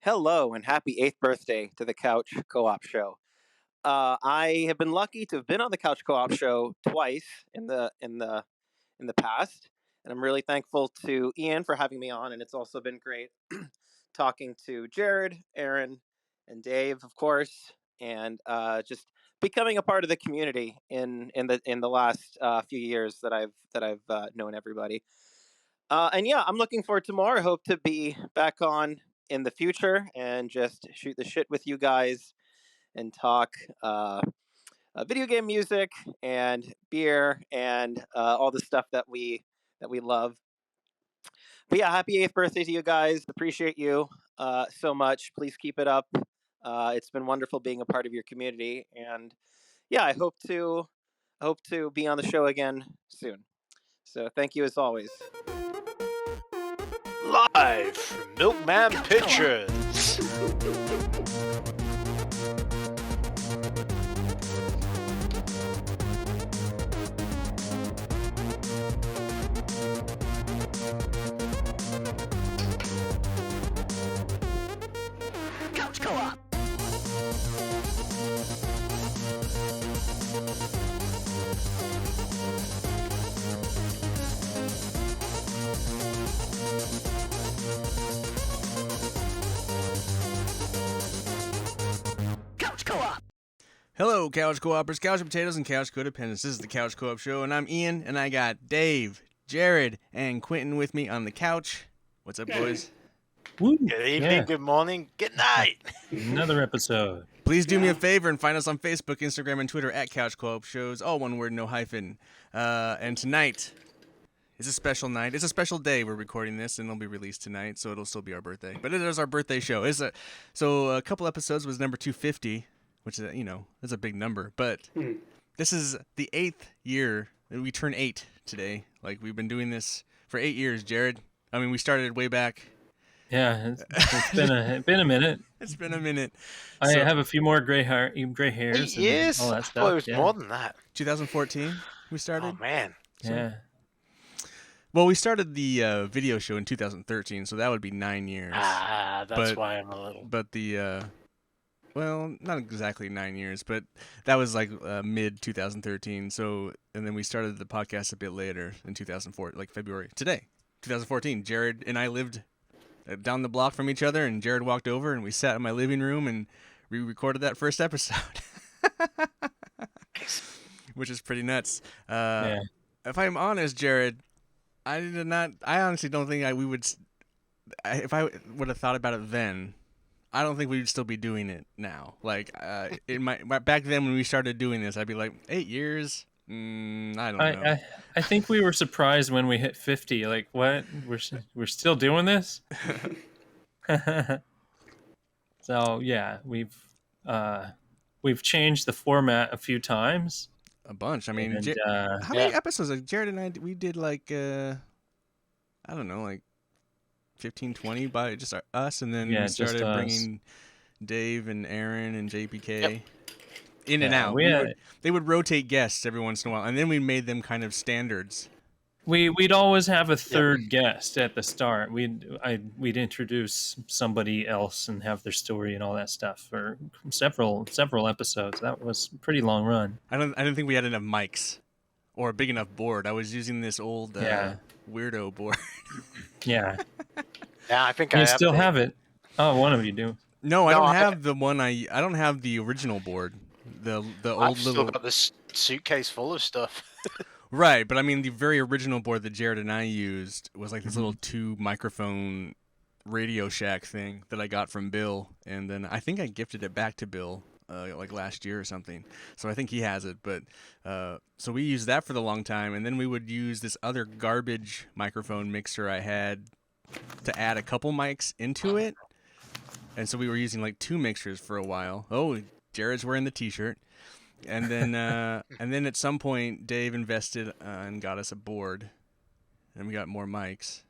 Hello and happy 8th birthday to the Couch Co-op Show. I have been lucky to have been on the Couch Co-op Show twice in the past, and I'm really thankful to Ian for having me on. And it's also been great talking to Jared, Aaron, and Dave, of course, and just becoming a part of the community in the last few years that I've known everybody. And yeah, I'm looking forward to more. I hope to be back on in the future and just shoot the shit with you guys and talk video game music and beer and all the stuff that we love. But yeah, happy 8th birthday to you guys. Appreciate you so much. Please keep it up. It's been wonderful being a part of your community, and yeah, I hope to be on the show again soon. So thank you as always. Live from Milkman Pictures. Couch Co-op. Couch Co-op. Hello, Couch Co-opers, Couch Potatoes, and Couch Codependents. This is the Couch Co-op Show, and I'm Ian, and I got Dave, Jared, and Quentin with me on the couch. What's up, boys? Woo. Good evening, good morning, good night. Another episode. Please do me a favor and find us on Facebook, Instagram, and Twitter at Couch Co-op Shows, all one word, no hyphen. And tonight is a special night. It's a special day. We're recording this, and it'll be released tonight, so it'll still be our birthday. But it is our birthday show. So a couple episodes was number 250, which is, that's a big number. But this is the 8th year. We turn 8 today. Like, we've been doing this for 8 years, Jared. I mean, we started way back. Yeah, it's been a minute. It's been a minute. I So, have a few more gray hairs 8 and years? all I that thought stuff. it was Yeah. more than that. 2014 we started. Oh, man. Yeah. Well, we started the video show in 2013, so that would be 9 years. That's But- why I'm a little... But well, not exactly 9 years, but that was like mid 2013. So, and then we started the podcast a bit later in 2004, like February, today, 2014. Jared and I lived down the block from each other, and Jared walked over, and we sat in my living room, and we recorded that first episode, which is pretty nuts. Yeah. If I'm honest, Jared, I honestly don't think if I would have thought about it then, I don't think we would still be doing it now. Like, back then when we started doing this, I'd be like, 8 years? I don't know. I think we were surprised when we hit 50. Like, what? We're still doing this? So yeah, we've changed the format a few times. A bunch. I mean, And, how many episodes? Like, Jared and I, we did like, I don't know, like 15, 20 by just us, and then Yeah, we just started us. bringing Dave and Aaron and JPK. Yep. In and Yeah, out. we They would rotate guests every once in a while, and then we made them kind of standards. We'd always have a third guest at the start. We'd introduce somebody else and have their story and all that stuff for several episodes. That was a pretty long run. I didn't think we had enough mics or a big enough board. I was using this old weirdo board. Yeah, Yeah, I think you I still have it. Oh, one of you do. No, I No, don't I- have the one. I don't have the original board. The I've old still little got this suitcase full of stuff. right, but I mean the very original board that Jared and I used was like this little 2 microphone Radio Shack thing that I got from Bill, and then I think I gifted it back to Bill like last year or something. So I think he has it, but so we used that for the long time, and then we would use this other garbage microphone mixer I had to add a couple mics into it, and so we were using like 2 mixers for a while. Oh, Jared's wearing the T-shirt. And then at some point, Dave invested and got us a board, and we got more mics.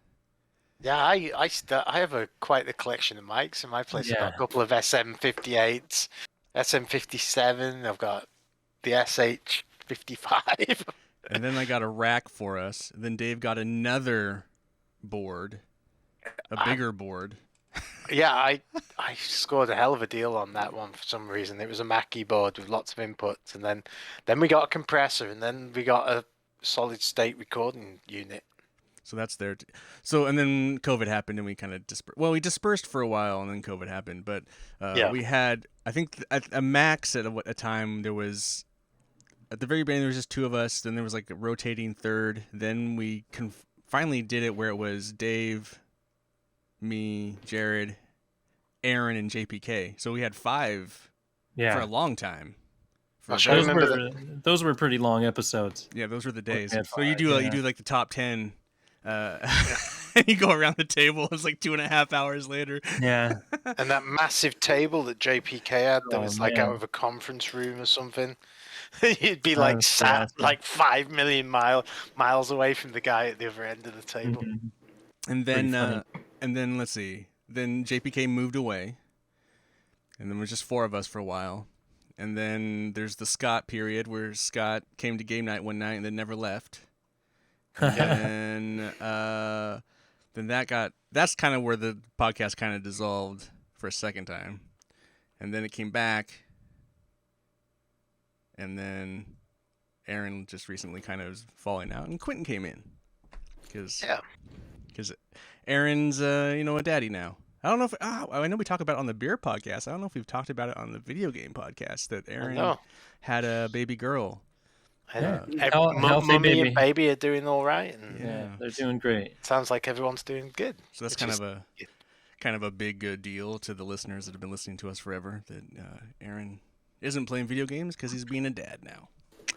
Yeah, I have quite the collection of mics in my place. I've got Yeah. a couple of SM58s, SM57. I've got the SH55. And then I got a rack for us. Then Dave got another board, a bigger board. Yeah, I scored a hell of a deal on that one for some reason. It was a Mackie board with lots of inputs, and then we got a compressor, and then we got a solid state recording unit. So that's there. So and then COVID happened, and we kind of we dispersed for a while, and then COVID happened. But we had, I think, at a max at a time there was. At the very beginning, there was just two of us. Then there was like a rotating third. Then we finally did it where it was Dave, me, Jared, Aaron, and JPK. So we had 5 for a long time. Those were pretty long episodes. Yeah, those were the days. had So you 5, do like the top 10, and you go around the table. It's like 2.5 hours later. Yeah. And that massive table that JPK had that was like out man. of a conference room or something. You'd be like sat awesome. like 5 million miles away from the guy at the other end of the table. And Pretty then funny. let's see. Then JPK moved away, and then there was just 4 of us for a while. And then there's the Scott period where Scott came to game night one night and then never left. And then that's kind of where the podcast kind of dissolved for a second time. And then it came back. And then Aaron just recently kind of was falling out, and Quentin came in because Aaron's a daddy now. I don't know if I know we talk about it on the beer podcast. I don't know if we've talked about it on the video game podcast that Aaron had a baby girl. Healthy Mummy and baby are doing all right, and Yeah, they're doing great. sounds like everyone's doing good. So that's kind of a big deal to the listeners that have been listening to us forever. That Aaron isn't playing video games because he's being a dad now.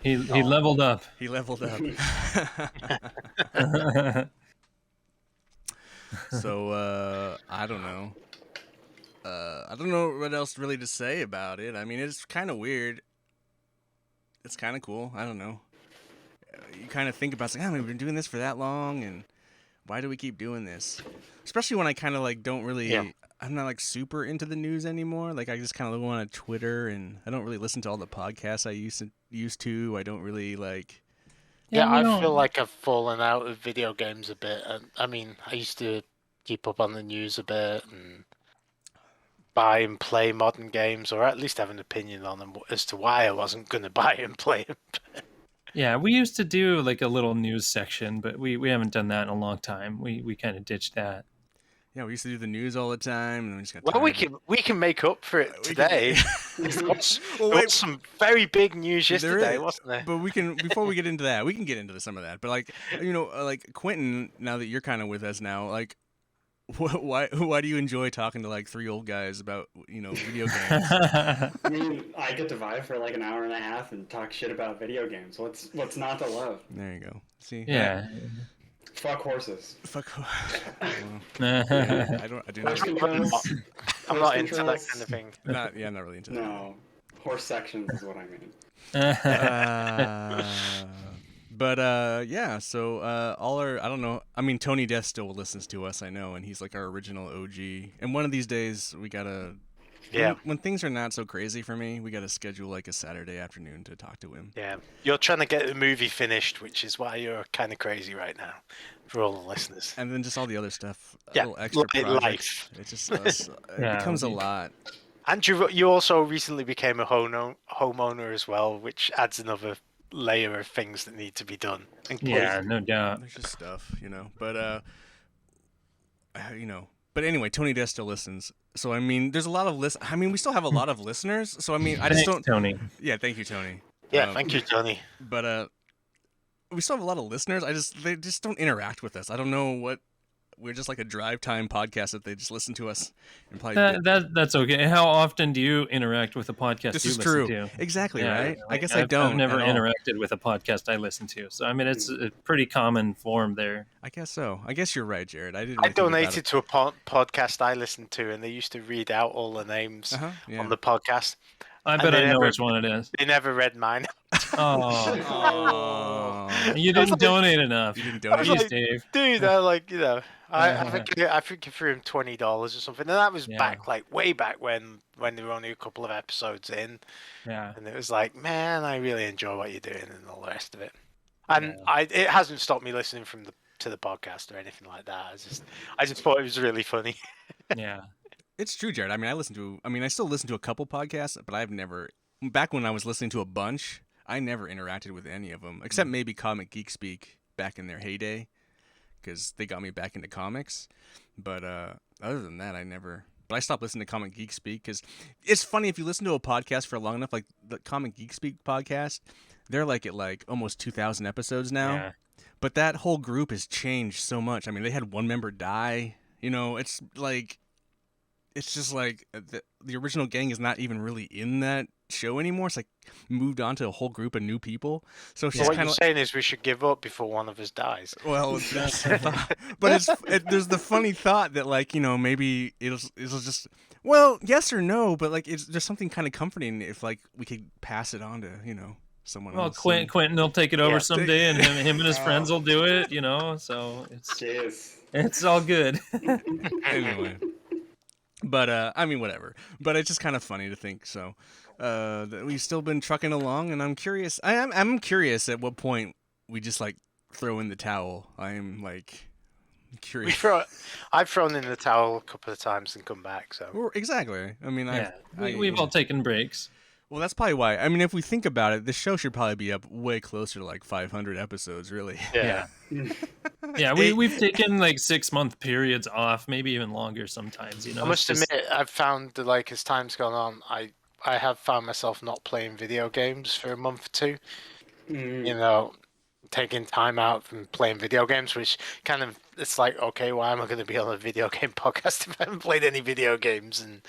He leveled up. He leveled up. So I don't know. I don't know what else really to say about it. I mean, it's kind of weird. It's kind of cool. I don't know. You kind of think about, we've been doing this for that long, and why do we keep doing this? Especially when I kind of like don't really. Yeah. I'm not like super into the news anymore. Like I just kind of go on Twitter, and I don't really listen to all the podcasts I used to. I don't really like. Yeah, I feel like I've fallen out of video games a bit. I mean, I used to keep up on the news a bit and buy and play modern games, or at least have an opinion on them as to why I wasn't going to buy and play them. Yeah, we used to do like a little news section, but we haven't done that in a long time. We kind of ditched that. Yeah, we used to do the news all the time, and we just got Well, we can make up for it today. There was some very big news yesterday, wasn't there? But before we get into that, we can get into some of that. But like Quentin, now that you're kind of with us now, like, why do you enjoy talking to like 3 old guys about video games? I mean, I get to vibe for like an hour and a half and talk shit about video games. What's not to love? There you go. See? Yeah. Fuck horses. Fuck. Yeah, I do Horse not. controls. I'm not into that kind of thing. I'm not really into that. No, horse sections is what I mean. But yeah, so I don't know. I mean, Tony Death still listens to us, I know, and he's like our original OG. And one of these days, we gotta. Yeah. When things are not so crazy for me, we gotta schedule like a Saturday afternoon to talk to him. Yeah, you're trying to get the movie finished, which is why you're kind of crazy right now, for all the listeners. And then just all the other stuff. Yeah, little extra projects. life. It just it becomes a lot. And you also recently became a homeowner as well, which adds another layer of things that need to be done. yeah, no doubt. There's just stuff, But But anyway, Tony Death still listens. So I mean, there's a lot of we still have a lot of listeners. So I mean, I just don't. Tony. Yeah, thank you, Tony. Yeah, thank you, Tony. But we still have a lot of listeners. They just don't interact with us. I don't know what. We're just like a drive time podcast that they just listen to us and probably. That's okay. How often do you interact with a podcast This you is listen true. to? Exactly, Yeah, right? I guess I've I don't. I've never at all. interacted with a podcast I listen to, so I mean it's a pretty common form there. I guess so. I guess you're right, Jared. I didn't. I donated to a podcast I listened to, and they used to read out all the names on the podcast. I bet I know which one it is. They never read mine. Oh, you didn't donate enough. You didn't donate. Jeez, Dave. Dude, I think I threw him $20 or something, and that was way back when there were only a couple of episodes in. Yeah. And it was like, man, I really enjoy what you're doing and all the rest of it. And it hasn't stopped me listening from the to the podcast or anything like that. I just thought it was really funny. Yeah. It's true, Jared. I mean, I still listen to a couple podcasts, but I've never. Back when I was listening to a bunch, I never interacted with any of them, except maybe Comic Geek Speak back in their heyday, because they got me back into comics. But other than that, I never. But I stopped listening to Comic Geek Speak because it's funny if you listen to a podcast for long enough, like the Comic Geek Speak podcast, they're like at like almost 2,000 episodes now. Yeah. But that whole group has changed so much. I mean, they had one member die. You know, it's just like the original gang is not even really in that show anymore. It's like moved on to a whole group of new people. So it's So just what kind you're of saying is we should give up before one of us dies. well, that's the thought. But there's the funny thought that like maybe it'll just yes or no, but like there's something kind of comforting if like we could pass it on to someone Well, else. Quentin will take it over Yeah. someday, and him and his friends will do it. So Jeez. it's all good. Anyway. But I mean, whatever. But it's just kind of funny to think. So that we've still been trucking along, and I'm curious. I'm curious at what point we just like throw in the towel. I am like curious. I've thrown in the towel a couple of times and come back. So Exactly. I mean, Yeah, we've all taken breaks. Well, that's probably why. I mean, if we think about it, this show should probably be up way closer to like 500 episodes, really. Yeah. Yeah, we've taken like 6-month periods off, maybe even longer sometimes. I must admit, I've found that like as time's gone on, I have found myself not playing video games for a month or two. Taking time out from playing video games, which kind of it's like, okay, why am I going to be on a video game podcast if I haven't played any video games? And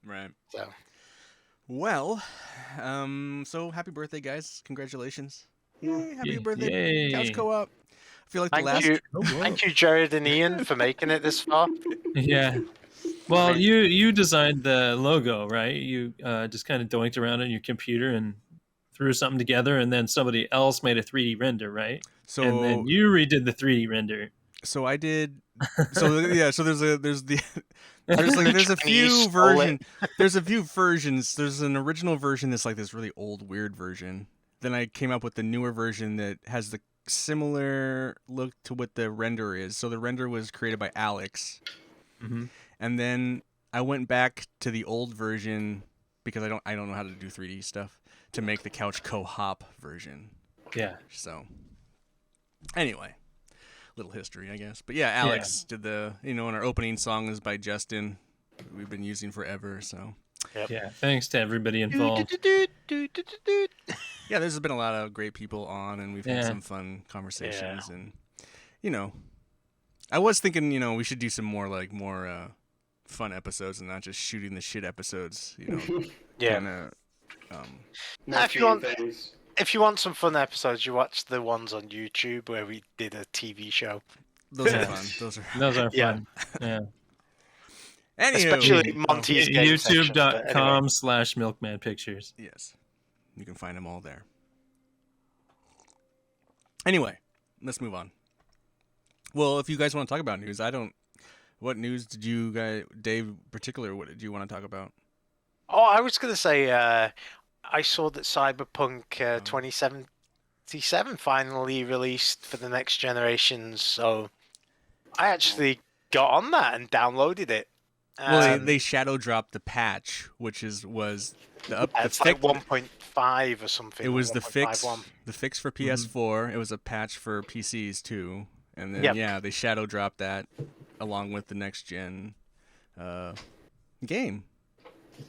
Right. So. Well, so happy birthday, guys! Congratulations! Yay! Happy birthday, Yay. Couch Co-op. I feel like the last. Thank you, Jared and Ian, for making it this far. Yeah. Well, you designed the logo, right? You just kind of doinked around on your computer and threw something together, and then somebody else made a 3D render, right? So and then you redid the 3D render. So I did. So yeah. So there's a few versions. There's a few versions. There's an original version that's like this really old, weird version. Then I came up with the newer version that has the similar look to what the render is. So the render was created by Alex, and then I went back to the old version because I don't know how to do 3D stuff to make the Couch Co-op version. Yeah. So anyway. Little history, I guess. But yeah, Alex did the, and our opening song is by Justin. We've been using forever, so. Yep. Yeah, thanks to everybody involved. Yeah, there's been a lot of great people on, and we've had some fun conversations, and, I was thinking, we should do some more fun episodes and not just shooting the shit episodes, Yeah. Kinda, If you want some fun episodes, you watch the ones on YouTube where we did a TV show. Those are fun. Those are fun. Yeah. Anywho, especially Monty's game section, but anyway. YouTube.com/MilkmanPictures. Yes. You can find them all there. Anyway, let's move on. Well, if you guys want to talk about news, what news did you guys, Dave in particular, what did you want to talk about? Oh, I was going to say, I saw that Cyberpunk 2077 finally released for the next generation, so I actually got on that and downloaded it. Well, they shadow dropped the patch, which was the it's like 1.5 or something. It was the fix for PS4. Mm-hmm. It was a patch for PCs too, and then they shadow dropped that along with the next gen game.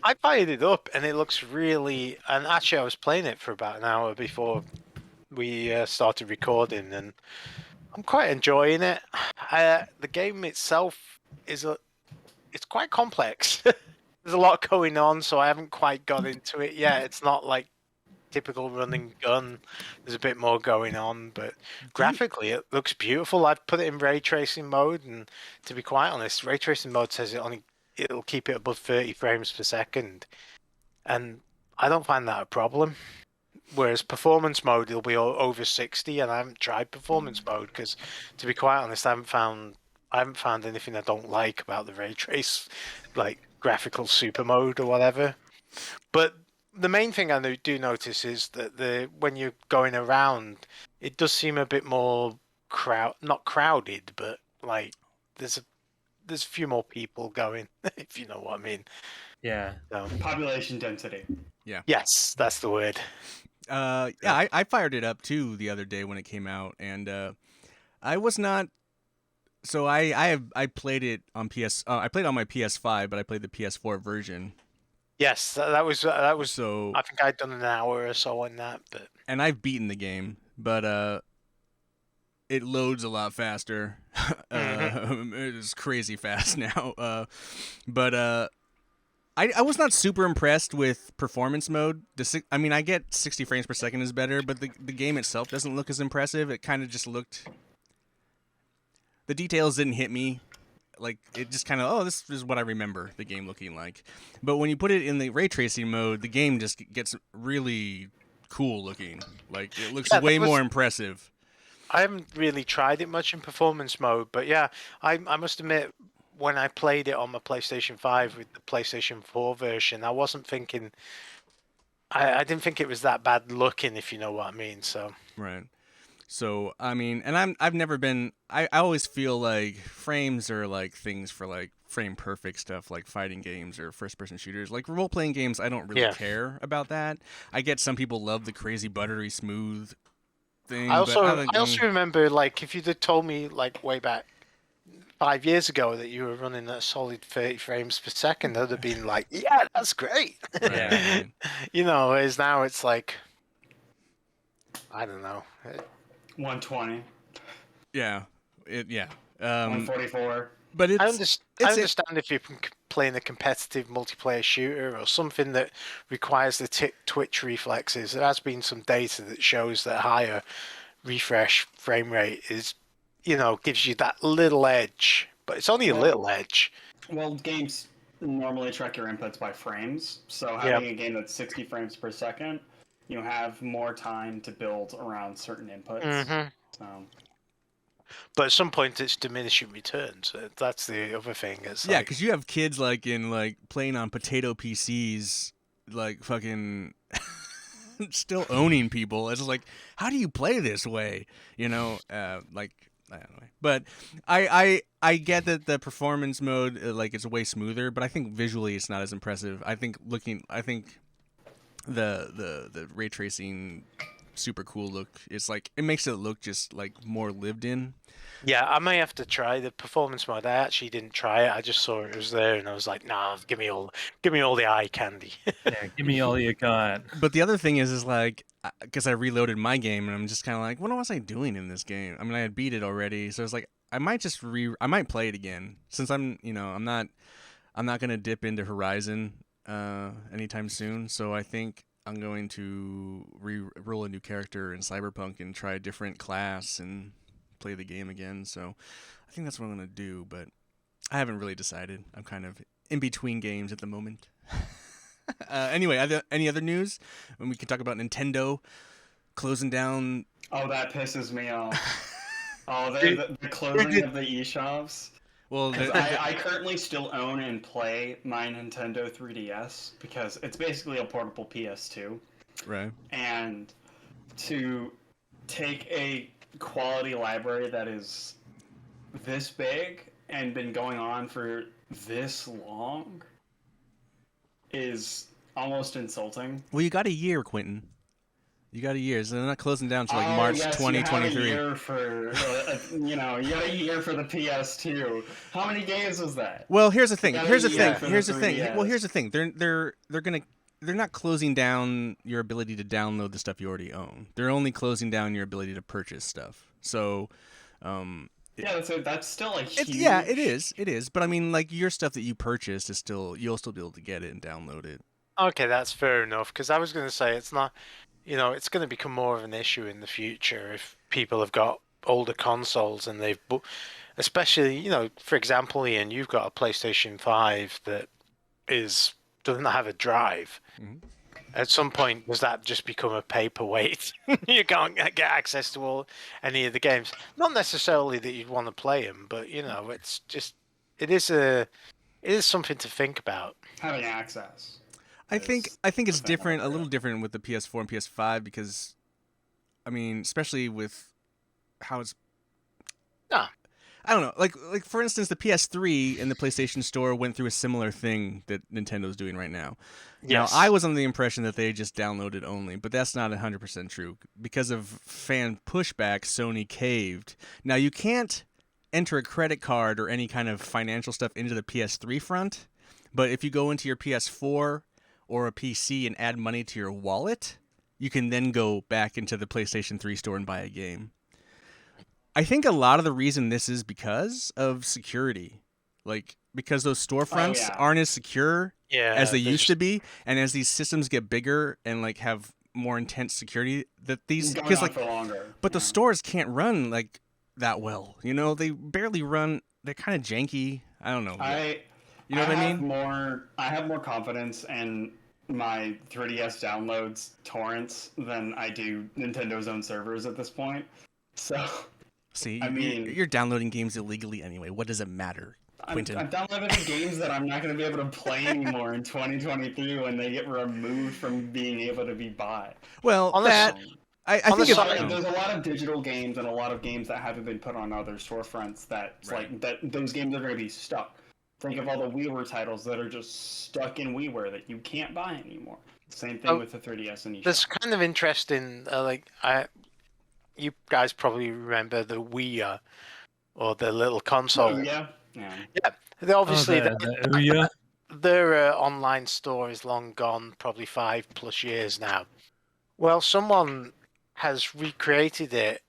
I fired it up and it looks really. And actually, I was playing it for about an hour before we started recording, and I'm quite enjoying it. The game itself it's quite complex. There's a lot going on, so I haven't quite got into it yet. It's not like typical running gun. There's a bit more going on, but graphically it looks beautiful. I've put it in ray tracing mode, and to be quite honest, ray tracing mode says it'll keep it above 30 frames per second, and I don't find that a problem. Whereas performance mode, it'll be over 60, and I haven't tried performance mode because, to be quite honest, I haven't found anything I don't like about the ray trace, like graphical super mode or whatever. But the main thing I do notice is that when you're going around, it does seem a bit more not crowded, but like there's a few more people going, if you know what I mean. Yeah. So, Population density. yes, that's the word. I fired it up too the other day when it came out, and I was not. So I played it on PS. I played it on my PS5, but I played the PS4 version. Yes, that was So I think I'd done an hour or so on that, but and I've beaten the game, but it loads a lot faster. It's crazy fast now. But I was not super impressed with performance mode. I mean, I get 60 frames per second is better, but the game itself doesn't look as impressive. It kind of just looked. The details didn't hit me. Like, it just kind of, oh, this is what I remember the game looking like. But when you put it in the ray tracing mode, the game just gets really cool looking. Like, it looks way more impressive. I haven't really tried it much in performance mode, but yeah, I must admit, when I played it on my PlayStation 5 with the PlayStation 4 version, I wasn't thinking, I didn't think it was that bad looking, if you know what I mean, so. Right. So, I mean, and I've never been, I always feel like frames are like things for like frame perfect stuff like fighting games or first person shooters. Like role playing games, I don't really care about that. I get some people love the crazy buttery smooth thing. I also but remember, like, if you'd have told me, like, way back 5 years ago that you were running at a solid 30 frames per second, I'd have been like, yeah, that's great. Right. You know, whereas now it's like, I don't know. 120. Yeah. 144. But I understand if you're playing a competitive multiplayer shooter or something that requires the twitch reflexes. There has been some data that shows that higher refresh frame rate is, gives you that little edge, but it's only a little edge. Well, games normally track your inputs by frames, so having a game that's 60 frames per second, you have more time to build around certain inputs. Mm-hmm. So. But at some point, it's diminishing returns. That's the other thing. It's because you have kids like playing on potato PCs, like fucking still owning people. It's just like, how do you play this way? Like I don't know. But I get that the performance mode is way smoother, but I think visually it's not as impressive. I think the ray tracing super cool look. It's like it makes it look just like more lived in. Yeah, I may have to try the performance mode. I actually didn't try it. I just saw it was there, and I was like, "Nah, give me all the eye candy." Yeah, give me all you got. But the other thing is like, because I reloaded my game, and I'm just kind of like, what was I doing in this game? I mean, I had beat it already, so it's like I might play it again since I'm not gonna dip into Horizon anytime soon. So I think I'm going to roll a new character in Cyberpunk and try a different class and play the game again. So I think that's what I'm going to do, but I haven't really decided. I'm kind of in between games at the moment. Anyway, any other news? And we can talk about Nintendo closing down. Oh, that pisses me off. The closing of the eShops. Well, I currently still own and play my Nintendo 3DS because it's basically a portable PS2. Right. And to take a quality library that is this big and been going on for this long is almost insolting. Well, you got a year, Quentin. You got a year, so they're not closing down until like March 2023. You got a year for the PS2. How many games was that? Well, here's the thing. Here's the thing. They're not closing down your ability to download the stuff you already own. They're only closing down your ability to purchase stuff. So, that's still a huge. It is. But I mean, like your stuff that you purchased is you'll still be able to get it and download it. Okay, that's fair enough. Because I was going to say it's not. It's going to become more of an issue in the future if people have got older consoles and they've, especially, for example, Ian, you've got a PlayStation 5 that doesn't have a drive. Mm-hmm. At some point, does that just become a paperweight? You can't get access to any of the games. Not necessarily that you'd want to play them, but it's just it is something to think about. Having access. I think it's different, a little different with the PS4 and PS5 because, I mean, especially with how it's Ah. I don't know. Like for instance, the PS3 and the PlayStation Store went through a similar thing that Nintendo's doing right now. Now, Yes. I was under the impression that they just downloaded only, but that's not 100% true. Because of fan pushback, Sony caved. Now, you can't enter a credit card or any kind of financial stuff into the PS3 front, but if you go into your PS4 or a PC and add money to your wallet, you can then go back into the PlayStation 3 store and buy a game. I think a lot of the reason this is because of security. Like, because those storefronts aren't as secure as they used to be, and as these systems get bigger and like have more intense security, that these Going on for longer. But the stores can't run like that well. You know, they barely run. They're kind of janky. I don't know. You know what I mean? I have more confidence in my 3DS downloads torrents than I do Nintendo's own servers at this point. So. See, you're downloading games illegally anyway. What does it matter, Quentin? I'm downloading games that I'm not going to be able to play anymore in 2023 when they get removed from being able to be bought. Well, I think there's a lot of digital games and a lot of games that haven't been put on other storefronts that those games are going to be stuck. Think of all the WiiWare titles that are just stuck in WiiWare that you can't buy anymore. Same thing with the 3DS and eShop. That's kind of interesting. You guys probably remember the Wii or the little console. Oh, yeah. They obviously their online store is long gone, probably 5+ years now. Well, someone has recreated it,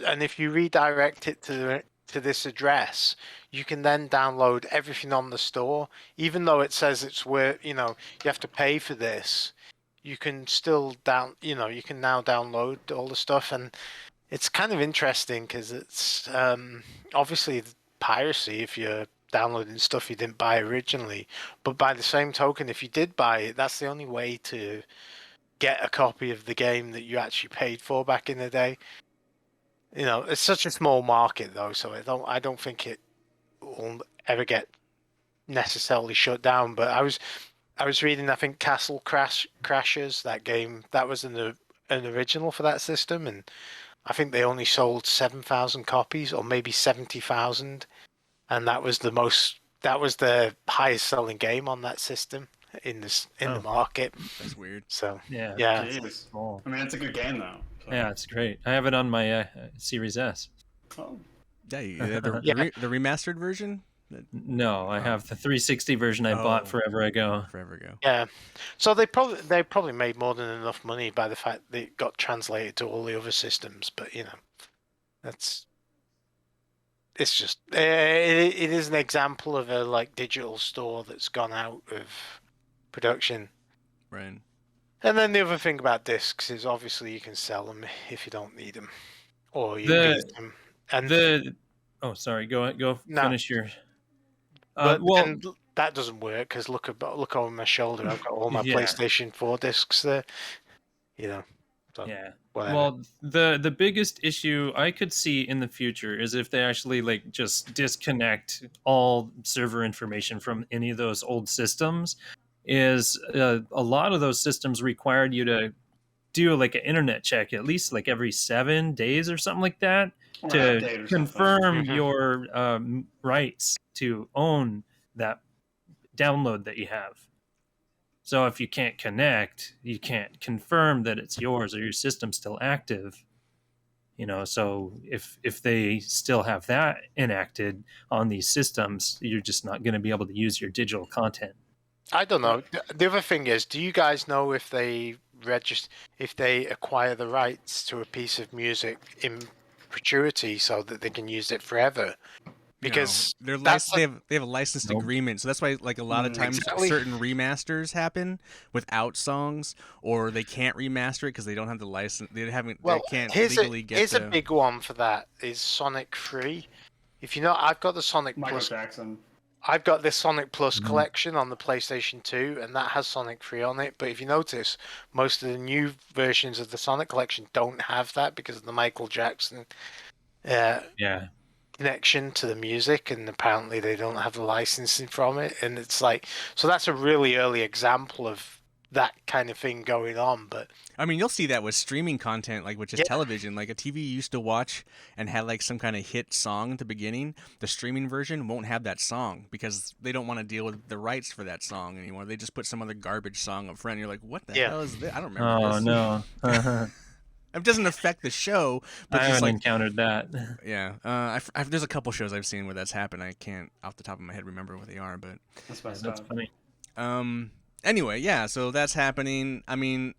and if you redirect it to this address, you can then download everything on the store, even though it says it's where you have to pay for this. You can still you can now download all the stuff, and it's kind of interesting because it's obviously piracy if you're downloading stuff you didn't buy originally. But by the same token, if you did buy it, that's the only way to get a copy of the game that you actually paid for back in the day. It's such a small market though, so I don't think it will ever get necessarily shut down. But I was reading, I think Castle Crashers, that game, that was an original for that system, and I think they only sold 7,000 copies, or maybe 70,000, and that was the highest selling game on that system in the market. That's weird. So yeah. Jeez. I mean, it's a good game though. So. Yeah, it's great. I have it on my Series S. Oh. Yeah, the remastered version. No, I have the 360 version I bought forever ago. Yeah, so they probably made more than enough money by the fact that it got translated to all the other systems. But it's just it is an example of a digital store that's gone out of production. Right. And then the other thing about discs is obviously you can sell them if you don't need them, or you need them. And go finish your. And that doesn't work because look over my shoulder. I've got all my PlayStation 4 discs there. So, yeah. Whatever. Well, the biggest issue I could see in the future is if they actually just disconnect all server information from any of those old systems. Is a lot of those systems required you to do an internet check at least every 7 days or something like that to confirm your rights to own that download that you have. So if you can't connect, you can't confirm that it's yours or your system's still active. So if they still have that enacted on these systems, you're just not going to be able to use your digital content. I don't know. The other thing is, do you guys know if they acquire the rights to a piece of music in perpetuity so that they can use it forever? Because they have a licensed agreement, so that's why a lot of times certain remasters happen without songs, or they can't remaster it because they don't have the license. They can't legally get. Here's a big one for that is Sonic 3. If I've got the Sonic Plus. Jackson. I've got this Sonic Plus collection on the PlayStation 2, and that has Sonic 3 on it. But if you notice, most of the new versions of the Sonic collection don't have that because of the Michael Jackson connection to the music, and apparently they don't have the licensing from it. And it's so that's a really early example of that kind of thing going on. But I mean, you'll see that with streaming content, like with just Yeah. television. Like a TV you used to watch and had like some kind of hit song at the beginning. The streaming version won't have that song because they don't want to deal with the rights for that song anymore. They just put some other garbage song up front. And you're like, what the Yeah. hell is this? I don't remember Oh this. no, It doesn't affect the show, but I just haven't like, encountered that. yeah. There's a couple shows I've seen where that's happened. I can't off the top of my head remember what they are, but That's messed That's up. funny. Anyway, yeah. So that's happening. I mean,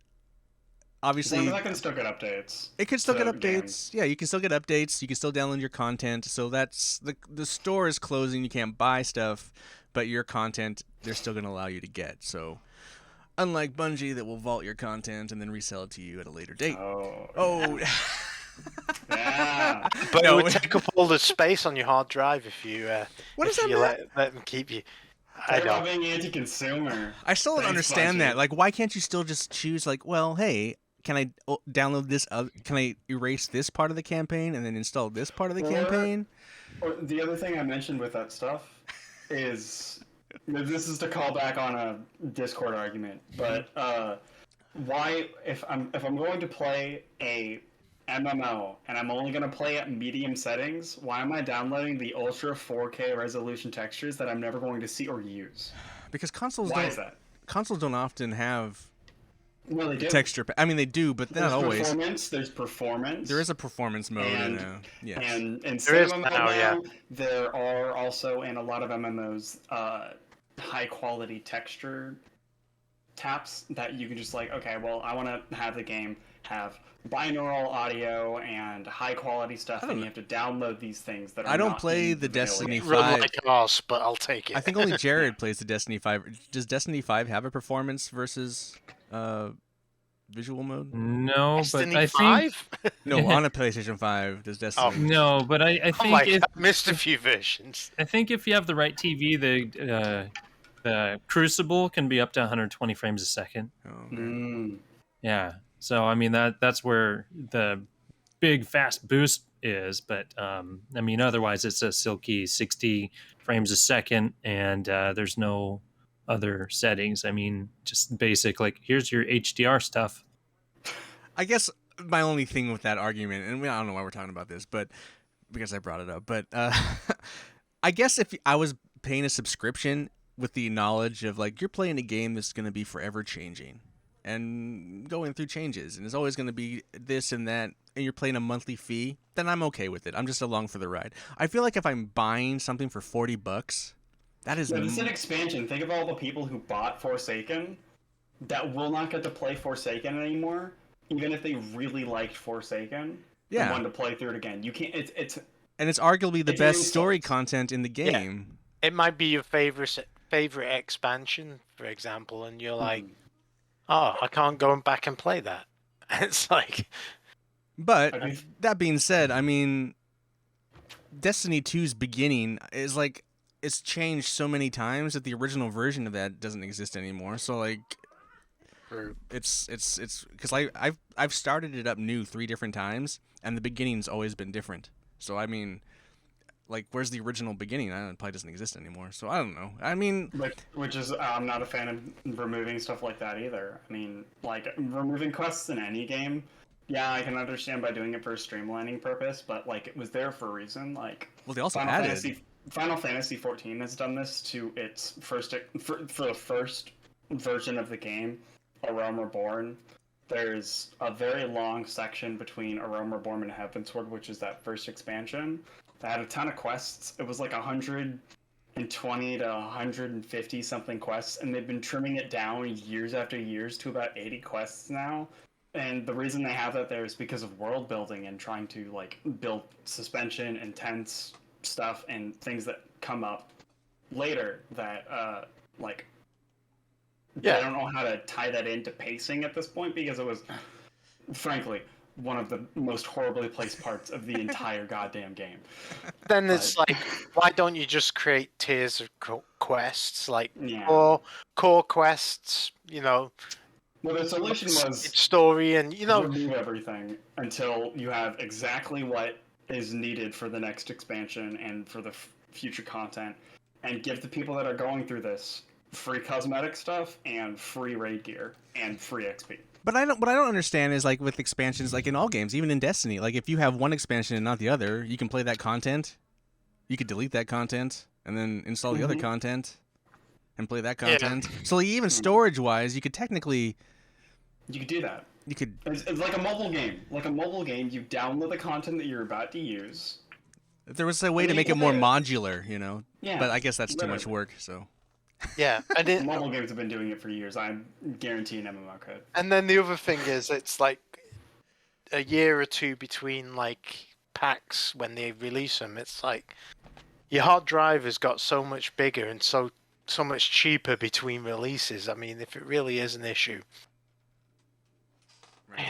obviously, I can still get updates. it could still to get updates. games. Yeah, you can still get updates. You can still download your content. So that's the store is closing. You can't buy stuff, but your content they're still going to allow you to get. So unlike Bungie that will vault your content and then resell it to you at a later date. Oh. Yeah. But No. it would take up all the space on your hard drive if you What does if that you mean? let them keep you. I Talk about know. being anti-consumer. I still don't Thanks, understand Bungie. that. Like, why can't you still just choose like, well, hey, can I download this? Can I erase this part of the campaign and then install this part of the Or- campaign? Or the other thing I mentioned with that stuff is this is to call back on a Discord argument, but why if I'm going to play a MMO and I'm only going to play at medium settings, why am I downloading the ultra 4K resolution textures that I'm never going to see or use? Because consoles Why don't is that? consoles don't often have No, they do. texture. I mean, they do, but not There's always. performance. There's performance. There is a performance mode. And- Yes. And in There is some now, MMO, yeah. there are also in a lot of MMOs high quality texture taps that you can just like, okay, well, I want to have the game have binaural audio and high quality stuff, don't and you know. have to download these things that are. I don't not play in the vanilla Destiny games. Run 5. like ours, but I'll take it. I think only Jared plays the Destiny 5. Does Destiny 5 have a performance versus visual mode? No, Destiny but I 5? think No, on a PlayStation 5, does Destiny. no, but I Oh think my if God, I missed a few versions. I think if you have the right TV, the Crucible can be up to 120 frames a second. Oh, man. Mm. Yeah. So I mean that's where the big fast boost is, but I mean otherwise it's a silky 60 frames a second, and there's no other settings. I mean just basic like here's your HDR stuff. I guess my only thing with that argument, and I don't know why we're talking about this, but because I brought it up, but I guess if I was paying a subscription with the knowledge of like you're playing a game that's going to be forever changing and going through changes, and it's always going to be this and that, and you're playing a monthly fee, then I'm okay with it. I'm just along for the ride. I feel like if I'm buying something for $40, that is But it's an expansion. Think of all the people who bought Forsaken that will not get to play Forsaken anymore, even if they really liked Forsaken. Yeah. And wanted to play through it again. You can't. It's and it's arguably the It's best an story insult. content in the game. It might be your favorite expansion, for example, and you're like, oh, I can't go back and play that. It's like, But I mean- that being said, I mean, Destiny 2's beginning is like it's changed so many times that the original version of that doesn't exist anymore. So like, it's because I've started it up new 3 different times, and the beginning's always been different. So I mean, like, where's the original beginning? I don't know, it probably doesn't exist anymore. So I don't know. I mean, which is I'm not a fan of removing stuff like that either. I mean, like removing quests in any game. Yeah, I can understand by doing it for a streamlining purpose, but like it was there for a reason. Like well, they also Final added. Final Fantasy 14 has done this to its first for the first version of the game, A Realm Reborn. There's a very long section between A Realm Reborn and Heavensward, which is that first expansion. That had a ton of quests. It was like 120 to 150 something quests, and they've been trimming it down years after years to about 80 quests now. And the reason they have that there is because of world building and trying to like build suspension and tense stuff and things that come up later that like they don't know how to tie that into pacing at this point, because it was frankly one of the most horribly placed parts of the entire goddamn game. then it's like, why don't you just create tiers of quests, like Yeah. core quests, you know, Well, the solution was story, and you know, remove everything until you have exactly what is needed for the next expansion and for the future content, and give the people that are going through this free cosmetic stuff and free raid gear and free XP. But what I don't understand is like with expansions, like in all games, even in Destiny, like if you have one expansion and not the other, you can play that content. You could delete that content and then install the other content and play that content. So like, even storage-wise, you could technically. You could do that. You could. It's like a mobile game. Like a mobile game, you download the content that you're about to use. If there was a way to make it more modular, you know. Yeah. But I guess that's too much work. So. Yeah, and mobile games have been doing it for years. I guarantee an MMO could. And then the other thing is, it's like a year or two between like packs when they release them. It's like your hard drive has got so much bigger and so much cheaper between releases. I mean, if it really is an issue. Right.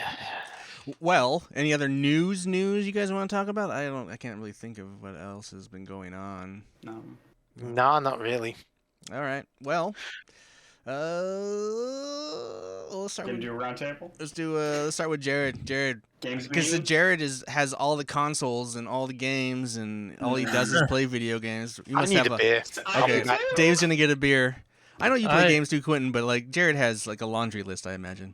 Well, any other news you guys want to talk about? I can't really think of what else has been going on. No. Nah, not really. All right. Well, let's start. Gonna do a round table. Let's start with Jared. Games because Jared has all the consoles and all the games, and all he does is play video games. You must I need have a beer. Okay, Dave's gonna get a beer. I know you play games too, Quentin, but like Jared has like a laundry list, I imagine.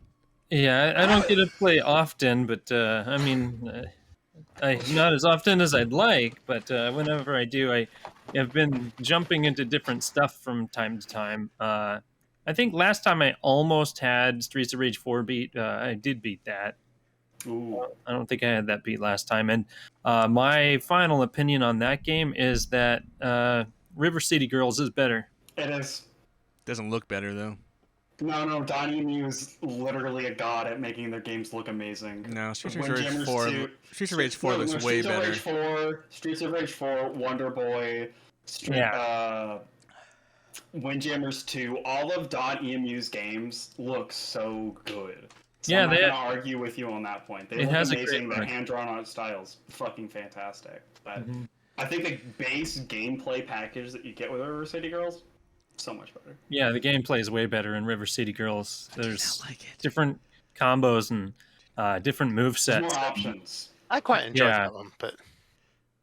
Yeah, I don't get to play often, but I mean, not as often as I'd like. But whenever I do, I have been jumping into different stuff from time to time. I think last time I almost had Streets of Rage 4 beat. I did beat that. Ooh. I don't think I had that beat last time. And my final opinion on that game is that River City Girls is better. It is. Doesn't look better though. No, Donnie Mew is literally a god at making their games look amazing. No, Streets of Rage 4 looks way better. Streets of Rage 4, Wonder Boy, Windjammers 2, all of .emu's games look so good. So I'm not going to argue with you on that point. They look amazing. The hand-drawn art style's fucking fantastic. But I think the base gameplay package that you get with River City Girls, so much better. Yeah, the gameplay is way better in River City Girls. There's different combos and different movesets. There's more options. I quite enjoy that one, but...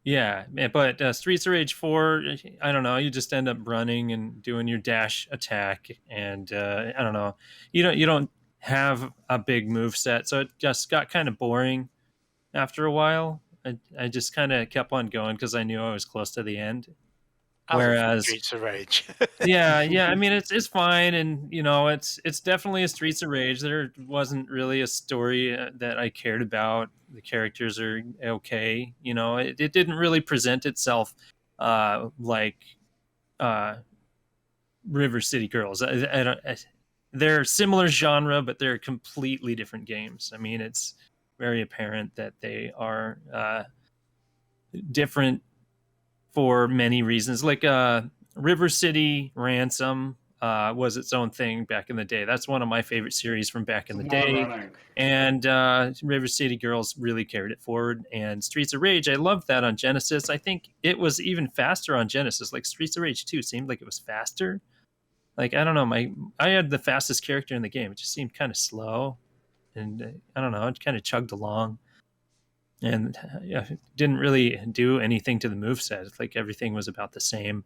Yeah, but Streets of Rage 4, I don't know, you just end up running and doing your dash attack, and I don't know, you don't have a big move set, so it just got kind of boring after a while. I just kind of kept on going because I knew I was close to the end. Whereas Streets of Rage. yeah, I mean it's fine, and it's definitely a Streets of Rage. There wasn't really a story that I cared about. The characters are okay, it didn't really present itself like River City Girls. They're similar genre, but they're completely different games. I mean, it's very apparent that they are different for many reasons. Like River City Ransom was its own thing back in the day. That's one of my favorite series from back in the day. And River City Girls really carried it forward. And Streets of Rage, I loved that on Genesis. I think it was even faster on Genesis. Like Streets of Rage 2 seemed like it was faster. Like, I don't know, I had the fastest character in the game. It just seemed kind of slow. And I don't know, it kind of chugged along. And didn't really do anything to the moveset. It's like everything was about the same.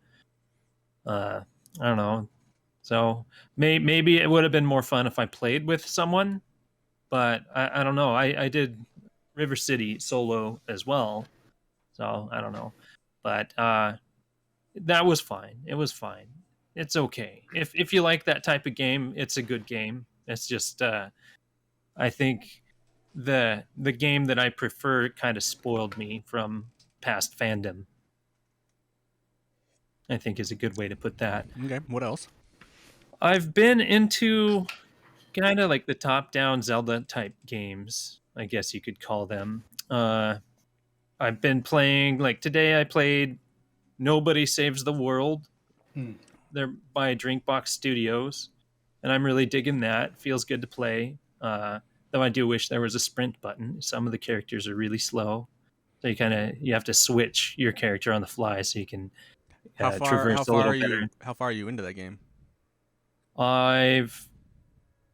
I don't know. So maybe it would have been more fun if I played with someone. But I don't know. I did River City solo as well. So I don't know. But that was fine. It was fine. It's okay. If you like that type of game, it's a good game. It's just I think the game that I prefer kind of spoiled me from past fandom, I think is a good way to put that. Okay, what else? I've been into kind of like the top-down Zelda type games, I guess you could call them. I've been playing, like today I played Nobody Saves the World. They're by Drinkbox Studios, and I'm really digging that. Feels good to play. Though I do wish there was a sprint button. Some of the characters are really slow, so you have to switch your character on the fly so you can traverse a little better. How far are you into that game? I've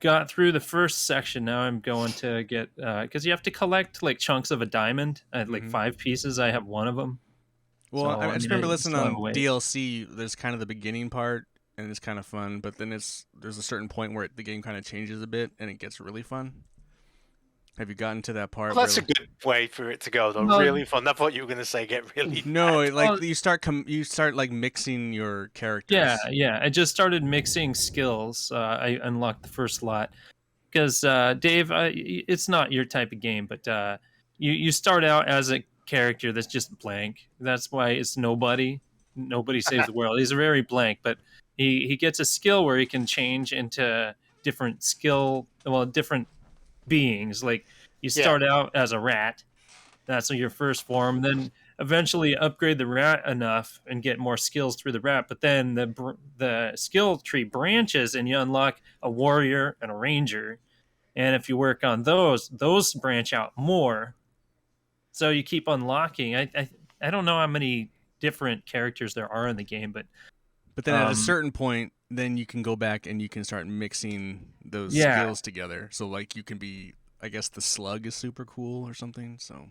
got through the first section. Now I'm going to get because you have to collect like chunks of a diamond. I had like 5 pieces. I have one of them. Well, so, I just remember listening on DLC. There's kind of the beginning part, and it's kind of fun. But then there's a certain point where the game kind of changes a bit, and it gets really fun. Have you gotten to that part? Well, that's where, a good way for it to go, though. No. Really fun. I thought you were going to say get really No, bad. like Well- you start like mixing your characters. Yeah. I just started mixing skills. I unlocked the first lot because Dave, it's not your type of game, but you start out as a character that's just blank. That's why it's nobody. Nobody saves the world. He's very blank, but he gets a skill where he can change into different different beings. Like you start out as a rat. That's your first form. Then eventually upgrade the rat enough and get more skills through the rat. But then the skill tree branches and you unlock a warrior and a ranger. And if you work on those branch out more. So you keep unlocking. I don't know how many different characters there are in the game, but then at a certain point, then you can go back and you can start mixing those Yeah. skills together. So like you can be, I guess the slug is super cool or something. So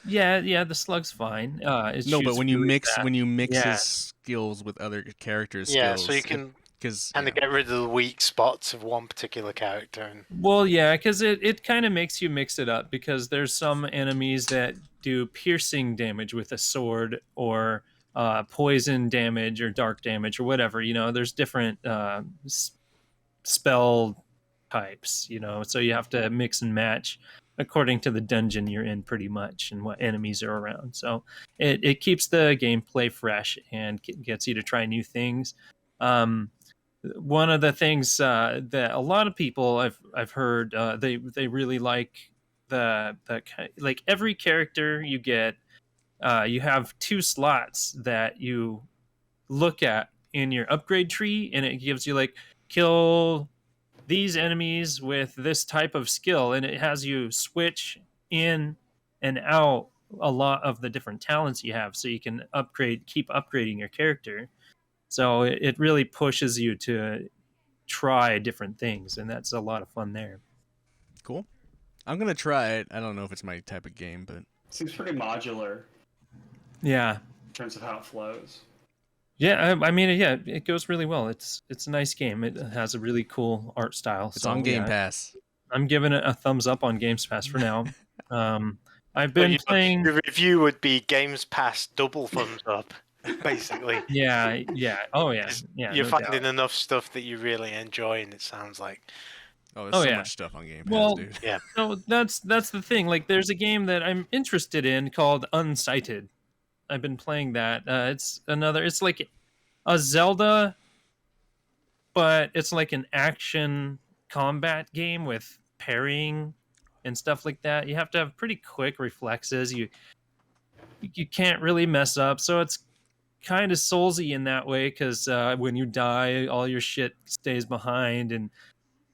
yeah, the slug's fine. It no, but shoots when you really mix fast. his Yeah. skills with other characters' Yeah, skills, so you can because kind of get rid of the weak spots of one particular character. And Well, yeah, because it kind of makes you mix it up because there's some enemies that do piercing damage with a sword or poison damage or dark damage or whatever. There's different spell types. So you have to mix and match according to the dungeon you're in, pretty much, and what enemies are around. So it keeps the gameplay fresh and gets you to try new things. One of the things that a lot of people I've heard they really like like every character you get, you have 2 slots that you look at in your upgrade tree, and it gives you like kill these enemies with this type of skill, and it has you switch in and out a lot of the different talents you have, so you can keep upgrading your character. So it really pushes you to try different things, and that's a lot of fun there. cool. I'm gonna try it. I don't know if it's my type of game, but Seems pretty modular Yeah, in terms of how it flows. yeah. I mean, yeah, it goes really well. It's a nice game. It has a really cool art style. it's so, on Game yeah, Pass. I'm giving it a thumbs up on Games Pass for now. I've Well, been playing. Your review would be Games Pass double thumbs up, basically. Yeah. Oh yeah. Yeah. You're no finding doubt. enough stuff that you really enjoy, and it sounds like. Oh, there's Oh, so yeah. much stuff on Game Pass, Well, dude. Yeah. No, that's the thing. Like, there's a game that I'm interested in called Unsighted. I've been playing that. It's like a Zelda, but it's like an action combat game with parrying and stuff like that. You have to have pretty quick reflexes. You can't really mess up, so it's kind of soulsy in that way because when you die, all your shit stays behind, and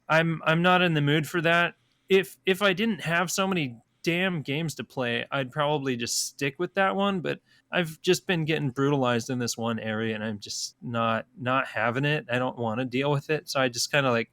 I'm not in the mood for that. If I didn't have so many damn games to play, I'd probably just stick with that one. But I've just been getting brutalized in this one area, and I'm just not having it. I don't want to deal with it, so I just kind of like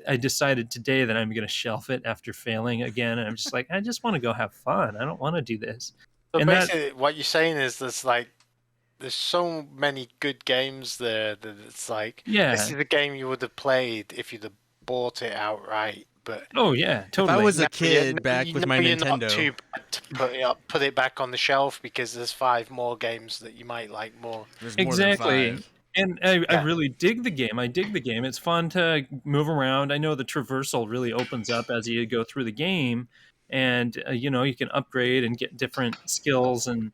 I decided today that I'm going to shelf it after failing again, and I'm just like I just want to go have fun. I don't want to do this. So And that- basically, what you're saying is there's so many good games there that it's like Yeah. this is a game you would have played if you'd have bought it outright. But Oh yeah, totally. If I was a now kid back with my you're not Nintendo, too bad to put it back on the shelf because there's 5 more games that you might like more. there's more Exactly. than 5. And I Yeah. really dig the game. I dig the game. It's fun to move around. I know the traversal really opens up as you go through the game, and you can upgrade and get different skills and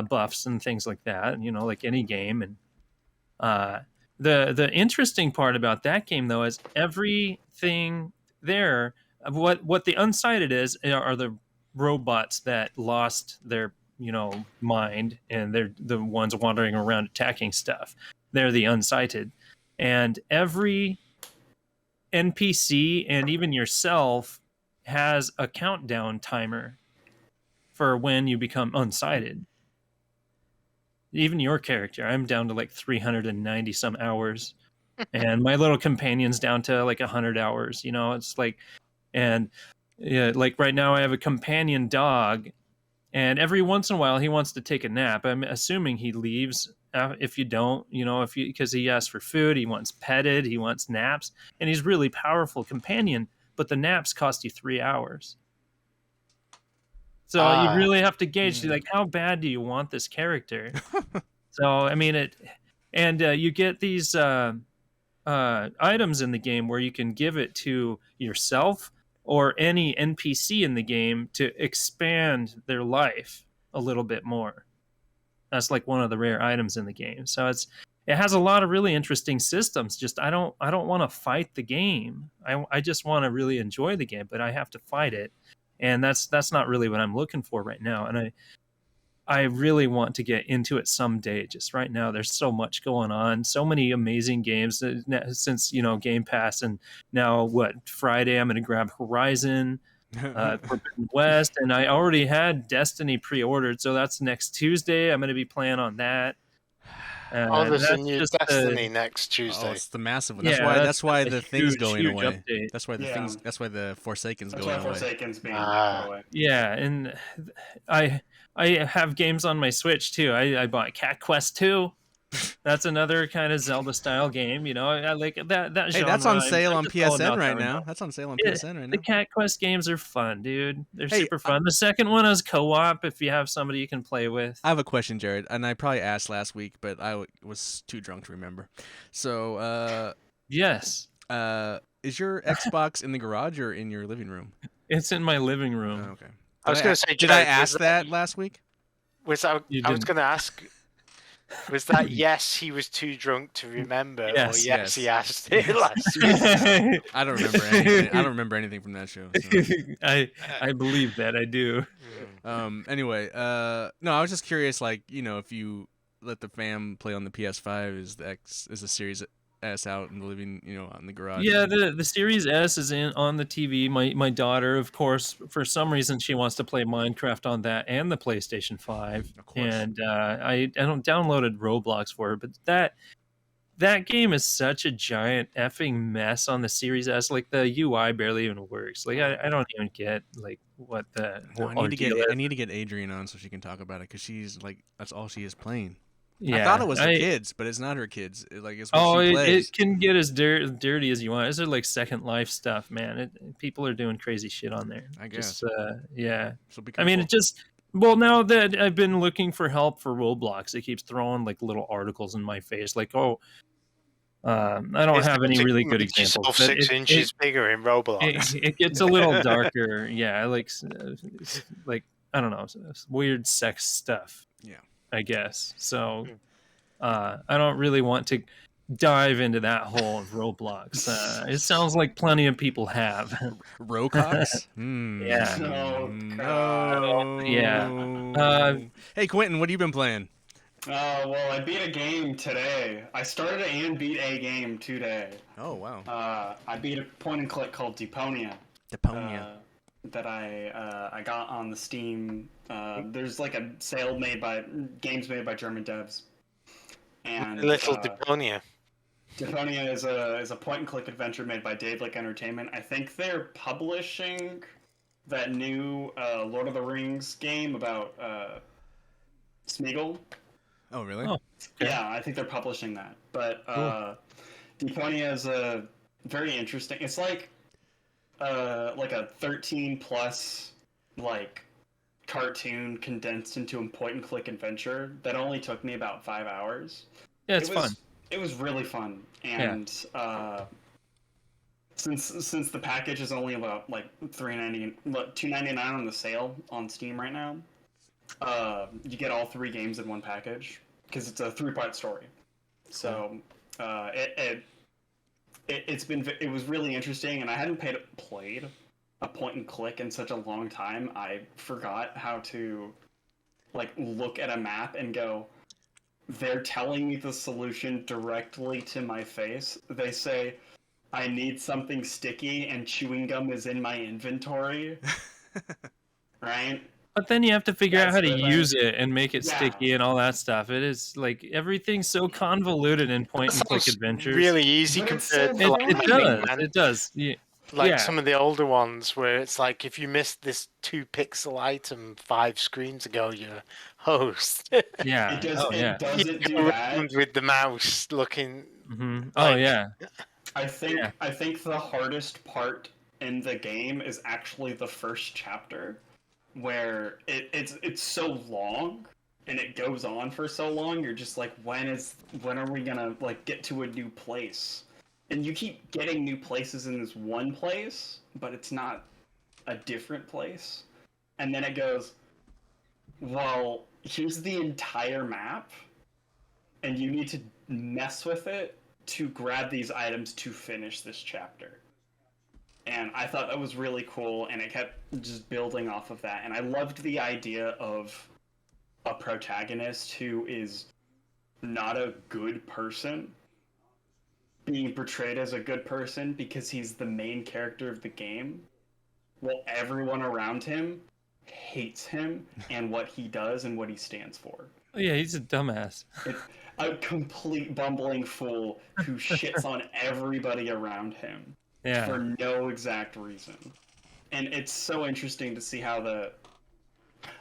buffs and things like that. Like any game. And the interesting part about that game though is everything there. What the Unsighted is are the robots that lost their mind, and they're the ones wandering around attacking stuff. They're the Unsighted, and every NPC and even yourself has a countdown timer for when you become unsighted. Even your character, I'm down to like 390 some hours, and my little companion's down to like 100 hours. It's like, and yeah, like right now I have a companion dog, And every once in a while, he wants to take a nap. I'm assuming he leaves if you don't, because he asks for food, he wants petted, he wants naps, and he's really powerful companion. But the naps cost you 3 hours. So you really have to gauge, like, how bad do you want this character? So, I mean, you get these items in the game where you can give it to yourself or any NPC in the game to expand their life a little bit more. That's like one of the rare items in the game. So it has a lot of really interesting systems. Just I don't want to fight the game. I just want to really enjoy the game, but I have to fight it. And that's not really what I'm looking for right now. And I really want to get into it someday. Just right now, there's so much going on, so many amazing games since Game Pass, and now Friday I'm going to grab Horizon, Forbidden West, and I already had Destiny pre-ordered, so that's next Tuesday. I'm going to be playing on that. There's a new Destiny next Tuesday. Oh, it's the massive one. Yeah, That's why the thing's going away. Update. That's why the Forsaken's going away. Forsaken's being put away. Yeah, and I have games on my Switch too. I bought Cat Quest 2. That's another kind of Zelda style game, I like that genre. Hey, that's on sale on PSN right now. That's on sale on PSN right now. The Cat Quest games are fun, dude. They're super fun. The second one is co-op if you have somebody you can play with. I have a question, Jared, and I probably asked last week, but I was too drunk to remember. So, yes. Is your Xbox in the garage or in your living room? It's in my living room. Oh, okay. I was going to say, did I ask that last week? I was going to ask, was that yes, he was too drunk to remember, yes, or yes, he asked it last week? I don't remember anything. I don't remember anything from that show. So. I believe that I do. Anyway, no, I was just curious, like, if you let the fam play on the PS5, is the Series S out in the living, on the garage? Yeah, the Series S is on the TV. My daughter, of course, for some reason she wants to play Minecraft on that and the PlayStation 5. Of course. And I downloaded Roblox for her, but that game is such a giant effing mess on the Series S. Like, the UI barely even works. Like, I don't even get like what the I need to get Adrian on so she can talk about it, because she's like, that's all she is playing. Yeah, I thought it was her kids, but it's not her kids. It's what she plays. It can get as dirty as you want. It's like Second Life stuff, man. People are doing crazy shit on there. I guess. Yeah. So be I mean, now that I've been looking for help for Roblox, it keeps throwing like little articles in my face, like, I don't have any really good examples. 6 inches bigger in Roblox. It gets a little darker. Yeah, like I don't know, weird sex stuff. Yeah. I guess. So I don't really want to dive into that hole of Roblox. It sounds like plenty of people have. Rocox? Yeah. No. Yeah. Hey, Quentin, what have you been playing? Well, I beat a game today. I started and beat a game today. Oh, wow. I beat a point and click called Deponia. That I got on the Steam. There's like a sale games made by German devs. And Little Deponia. Deponia is a point and click adventure made by Daedalic Entertainment. I think they're publishing that new Lord of the Rings game about Smeagol. Oh, really? Oh, okay. Yeah, I think they're publishing that. But Deponia is a very interesting. It's like a 13 plus like cartoon condensed into a point and click adventure that only took me about 5 hours. Yeah, it's fun. It was really fun, and since the package is only about like $2.99 on the sale on Steam right now, you get all 3 games in one package because it's a 3-part story. So it was really interesting, and I hadn't played a point and click in such a long time. I forgot how to like look at a map and go, they're telling me the solution directly to my face. They say, I need something sticky and chewing gum is in my inventory. Right? But then you have to figure out how to use it and make it sticky and all that stuff. It is like everything's so convoluted in point and click adventures. Really easy compared to it does. Yeah. like Yeah. some of the older ones where it's like if you missed this 2-pixel item 5 screens ago, you're host. Yeah. It does. Oh, yeah. It doesn't do Go that. around with the mouse looking. Oh, Like- yeah. I think Yeah. I think the hardest part in the game is actually the first chapter, where it's so long and it goes on for so long. You're just like, when are we gonna like get to a new place? And you keep getting new places in this one place, but it's not a different place. And then it goes, well, here's the entire map, and you need to mess with it to grab these items to finish this chapter. And I thought that was really cool, and it kept just building off of that. And I loved the idea of a protagonist who is not a good person being portrayed as a good person because he's the main character of the game, while everyone around him hates him and what he does and what he stands for. Oh, yeah, he's a dumbass. It's a complete bumbling fool who shits on everybody around him Yeah. for no exact reason. And it's so interesting to see how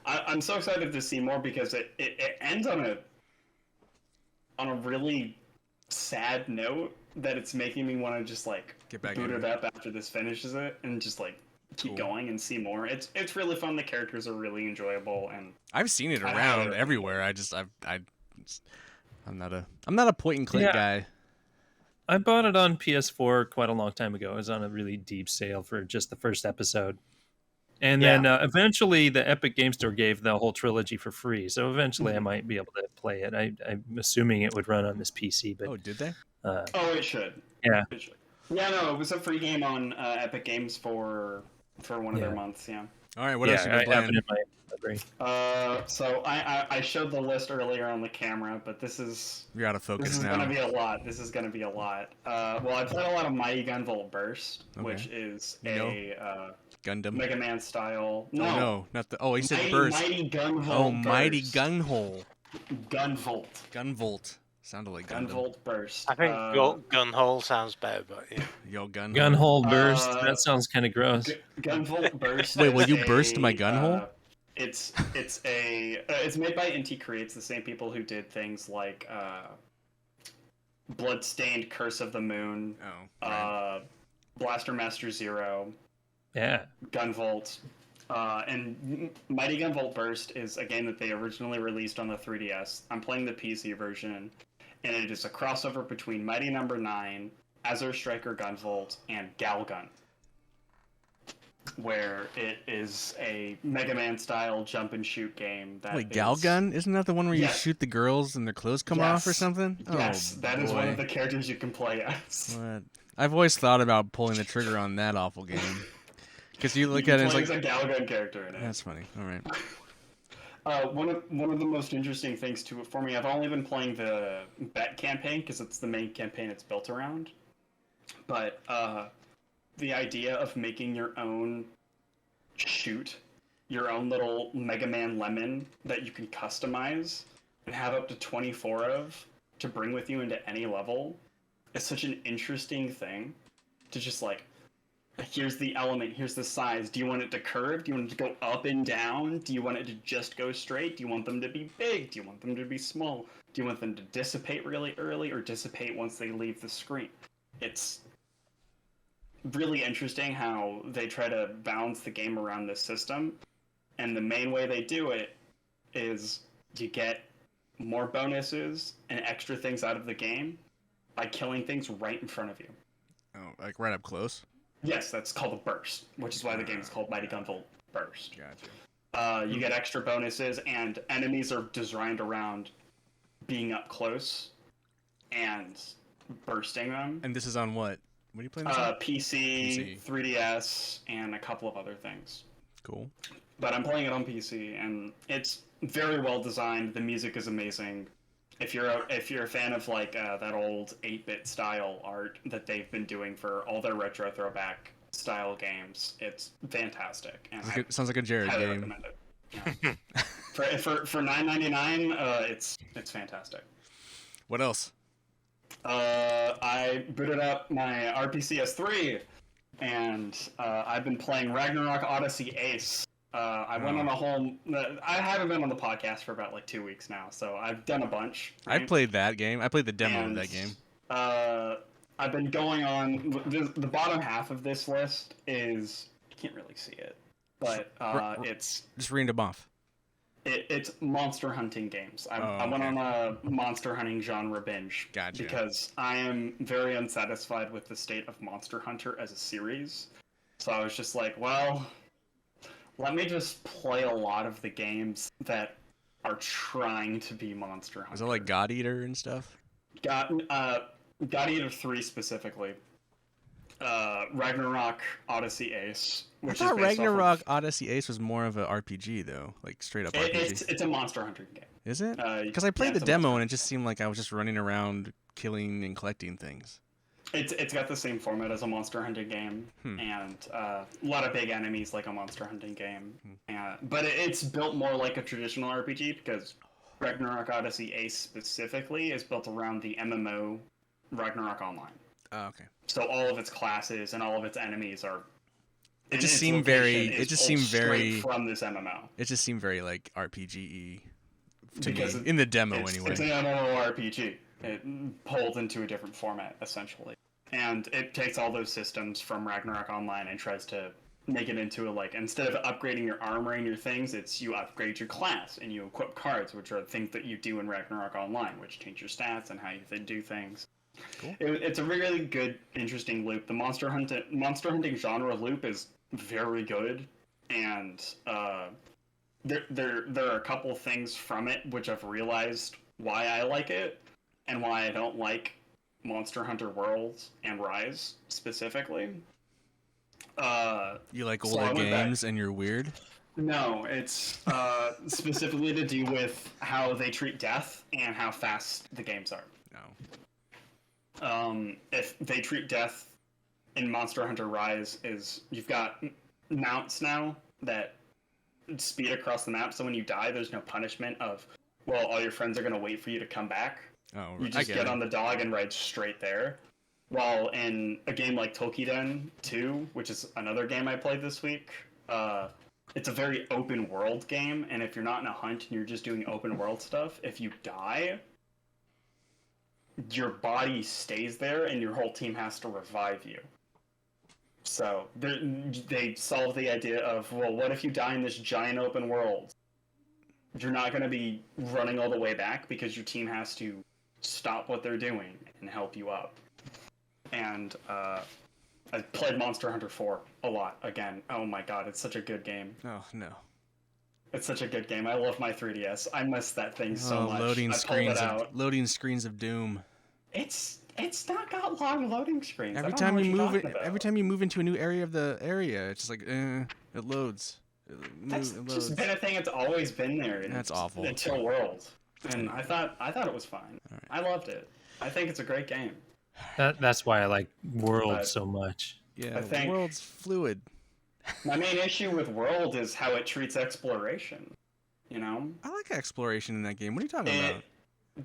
I'm so excited to see more because it ends on a really sad note that it's making me want to just like Get back boot in it up after this finishes it and just like keep going and see more. It's really fun. The characters are really enjoyable, and I've seen it I around highly everywhere. I'm not a point and click Yeah. guy. I bought it on PS4 quite a long time ago. It was on a really deep sale for just the first episode. And then eventually the Epic Game Store gave the whole trilogy for free. So eventually I might be able to play it. I'm assuming it would run on this PC. But Oh, did they? oh, it should. Yeah. It should. Yeah, no, it was a free game on Epic Games for one of their Yeah. months. Yeah. All right, what else you been I have playing? it in my library. So I showed the list earlier on the camera, but this is You're out of focus this is now. gonna be a lot. This is gonna be a lot. Well, I played a lot of Mighty Gunvolt Burst, Okay. which is You know? a Gundam. Mega Man style. Oh, no, not the. Oh, he said Mighty, burst. Mighty Gunvolt. Oh, mighty Burst. gunhole. Gunvolt. Gunvolt. Sounded like Gundam. Gunvolt Burst. I think Gunhole sounds better, but yeah. Yo, gunhole. Gunhole burst. Uh, That sounds kind of gross. Gunvolt Burst. Wait, will is you burst my gunhole? It's made by Inti Creates, the same people who did things like Bloodstained Curse of the Moon, Oh. Right. Blaster Master Zero, Yeah. Gunvolt, and Mighty Gunvolt Burst is a game that they originally released on the 3DS. I'm playing the PC version, and it is a crossover between Mighty Number 9, Azure Striker Gunvolt, and Galgun, where it is a Mega Man style jump and shoot game. That Wait, is- Galgun? Isn't that the one where you Yes. shoot the girls and their clothes come off or Yes. something? Yes, Oh, that is one of boy. the characters you can play as. What? I've always thought about pulling the trigger on that awful game. Because you look You at it, can it's play like, as a Galgun character in it. that's funny. All right. One of the most interesting things to it for me, I've only been playing the bet campaign because it's the main campaign it's built around. But the idea of making your own shoot, your own little Mega Man Lemon that you can customize and have up to 24 of to bring with you into any level is such an interesting thing to just like, here's the element, here's the size. Do you want it to curve? Do you want it to go up and down? Do you want it to just go straight? Do you want them to be big? Do you want them to be small? Do you want them to dissipate really early or dissipate once they leave the screen? It's really interesting how they try to balance the game around this system. And the main way they do it is you get more bonuses and extra things out of the game by killing things right in front of you. Oh, like right up close? Yes, that's called a burst, which is why the game is called Mighty Gunvolt Burst. Gotcha. You get extra bonuses, and enemies are designed around being up close and bursting them. And this is on what? What are you playing this on? PC, 3DS, and a couple of other things. Cool. But I'm playing it on PC, and it's very well designed. The music is amazing. If you're a fan of like that old 8-bit style art that they've been doing for all their retro throwback style games, it's fantastic. And Sounds like a Jared highly game. recommend it. Yeah. for $9.99, it's fantastic. What else? I booted up my RPCS3 and I've been playing Ragnarok Odyssey Ace. I went on a whole. I haven't been on the podcast for about like 2 weeks now, so I've done a bunch. I right? played that game. I played the demo of And, that game. I've been going on. The bottom half of this list is you can't really see it, but it's Just reading them off. it's monster hunting games. I went on a monster hunting genre binge Gotcha. because I am very unsatisfied with the state of Monster Hunter as a series. So I was just like, well, let me just play a lot of the games that are trying to be Monster Hunter. Was it like God Eater and stuff? God Eater 3 specifically. Ragnarok Odyssey Ace. I Which thought is based Ragnarok off Odyssey Ace was more of a RPG though, like straight up of, RPG. it's a Monster Hunter game. Is it? Because I played yeah, the it's a demo Monster and it just seemed like I was just running around killing and collecting things. It's got the same format as a Monster Hunting game, and a lot of big enemies like a Monster Hunting game. But it's built more like a traditional RPG because Ragnarok Odyssey Ace specifically is built around the MMO Ragnarok Online. Oh, okay. So all of its classes and all of its enemies are. It just seemed very. It just seemed very from this MMO. It just seemed very like RPG-y to Because me in the demo it's anyway. an MMORPG. It pulls into a different format essentially, and it takes all those systems from Ragnarok Online and tries to make it into a, like, instead of upgrading your armor and your things, it's you upgrade your class and you equip cards, which are things that you do in Ragnarok Online, which change your stats and how you do things. Cool. It's a really good, interesting loop. The monster hunting genre loop is very good, and there are a couple things from it which I've realized why I like it and why I don't like Monster Hunter Worlds and Rise specifically. You like so I older went back- games and you're weird? No, it's specifically to do with how they treat death and how fast the games are. No. If they treat death in Monster Hunter Rise is you've got mounts now that speed across the map, so when you die, there's no punishment of, well, all your friends are going to wait for you to come back. Oh, You just get on the dog and ride straight there. While in a game like Tokiden 2, which is another game I played this week, it's a very open world game, and if you're not in a hunt and you're just doing open world stuff, if you die, your body stays there and your whole team has to revive you. So they solve the idea of, well, what if you die in this giant open world? You're not going to be running all the way back because your team has to stop what they're doing and help you up. And I played Monster Hunter 4 a lot again. Oh my god, it's such a good game. Oh no. It's such a good game. I love my 3DS. I miss that thing so much. Loading I pulled it screens out. of loading screens of doom. It's not got long loading screens. Every I don't know time you what you're move it, talking about. every time you move into a new area of the area, it's just like it loads. That's It loads. just been a thing. It's always been there. That's awful. Until World, and I thought it was fine. All right. I loved it. I think it's a great game. That's why I like World But- so much. Yeah, I think- the world's fluid. My main issue with World is how it treats exploration. You know, I like exploration in that game. What are you talking about?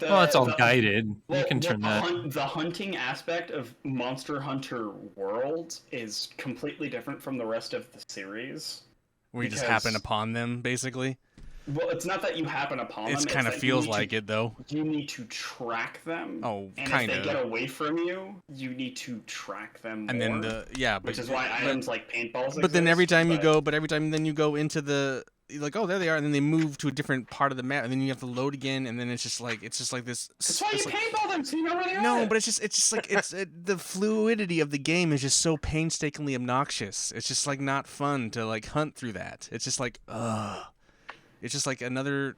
Well, it's all guided. You can turn that. The hunting aspect of Monster Hunter World is completely different from the rest of the series. Where you just because- happen upon them, basically. Well, it's not that you happen upon them. It kind of that feels you need like it, though. You need to track them. Oh, and kinda. if they get away from you, you need to track them And more. then but Which is why items like paintballs But then every exist, time you but- go, then you go into the, you're like, oh, there they are, and then they move to a different part of the map, and then you have to load again, and then it's just like this. That's why you it's like- paintball them, so you know where they are. No, but it's just like the fluidity of the game is just so painstakingly obnoxious. It's just like not fun to like hunt through that. It's just like it's just like another.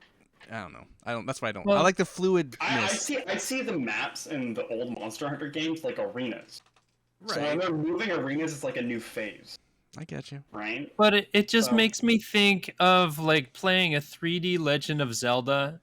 I don't know. That's why I don't. I Well, like the fluidness. I see the maps in the old Monster Hunter games like arenas. So when Right. they're moving arenas, it's like a new phase, I get you. right? But it just So- makes me think of like playing a 3D Legend of Zelda,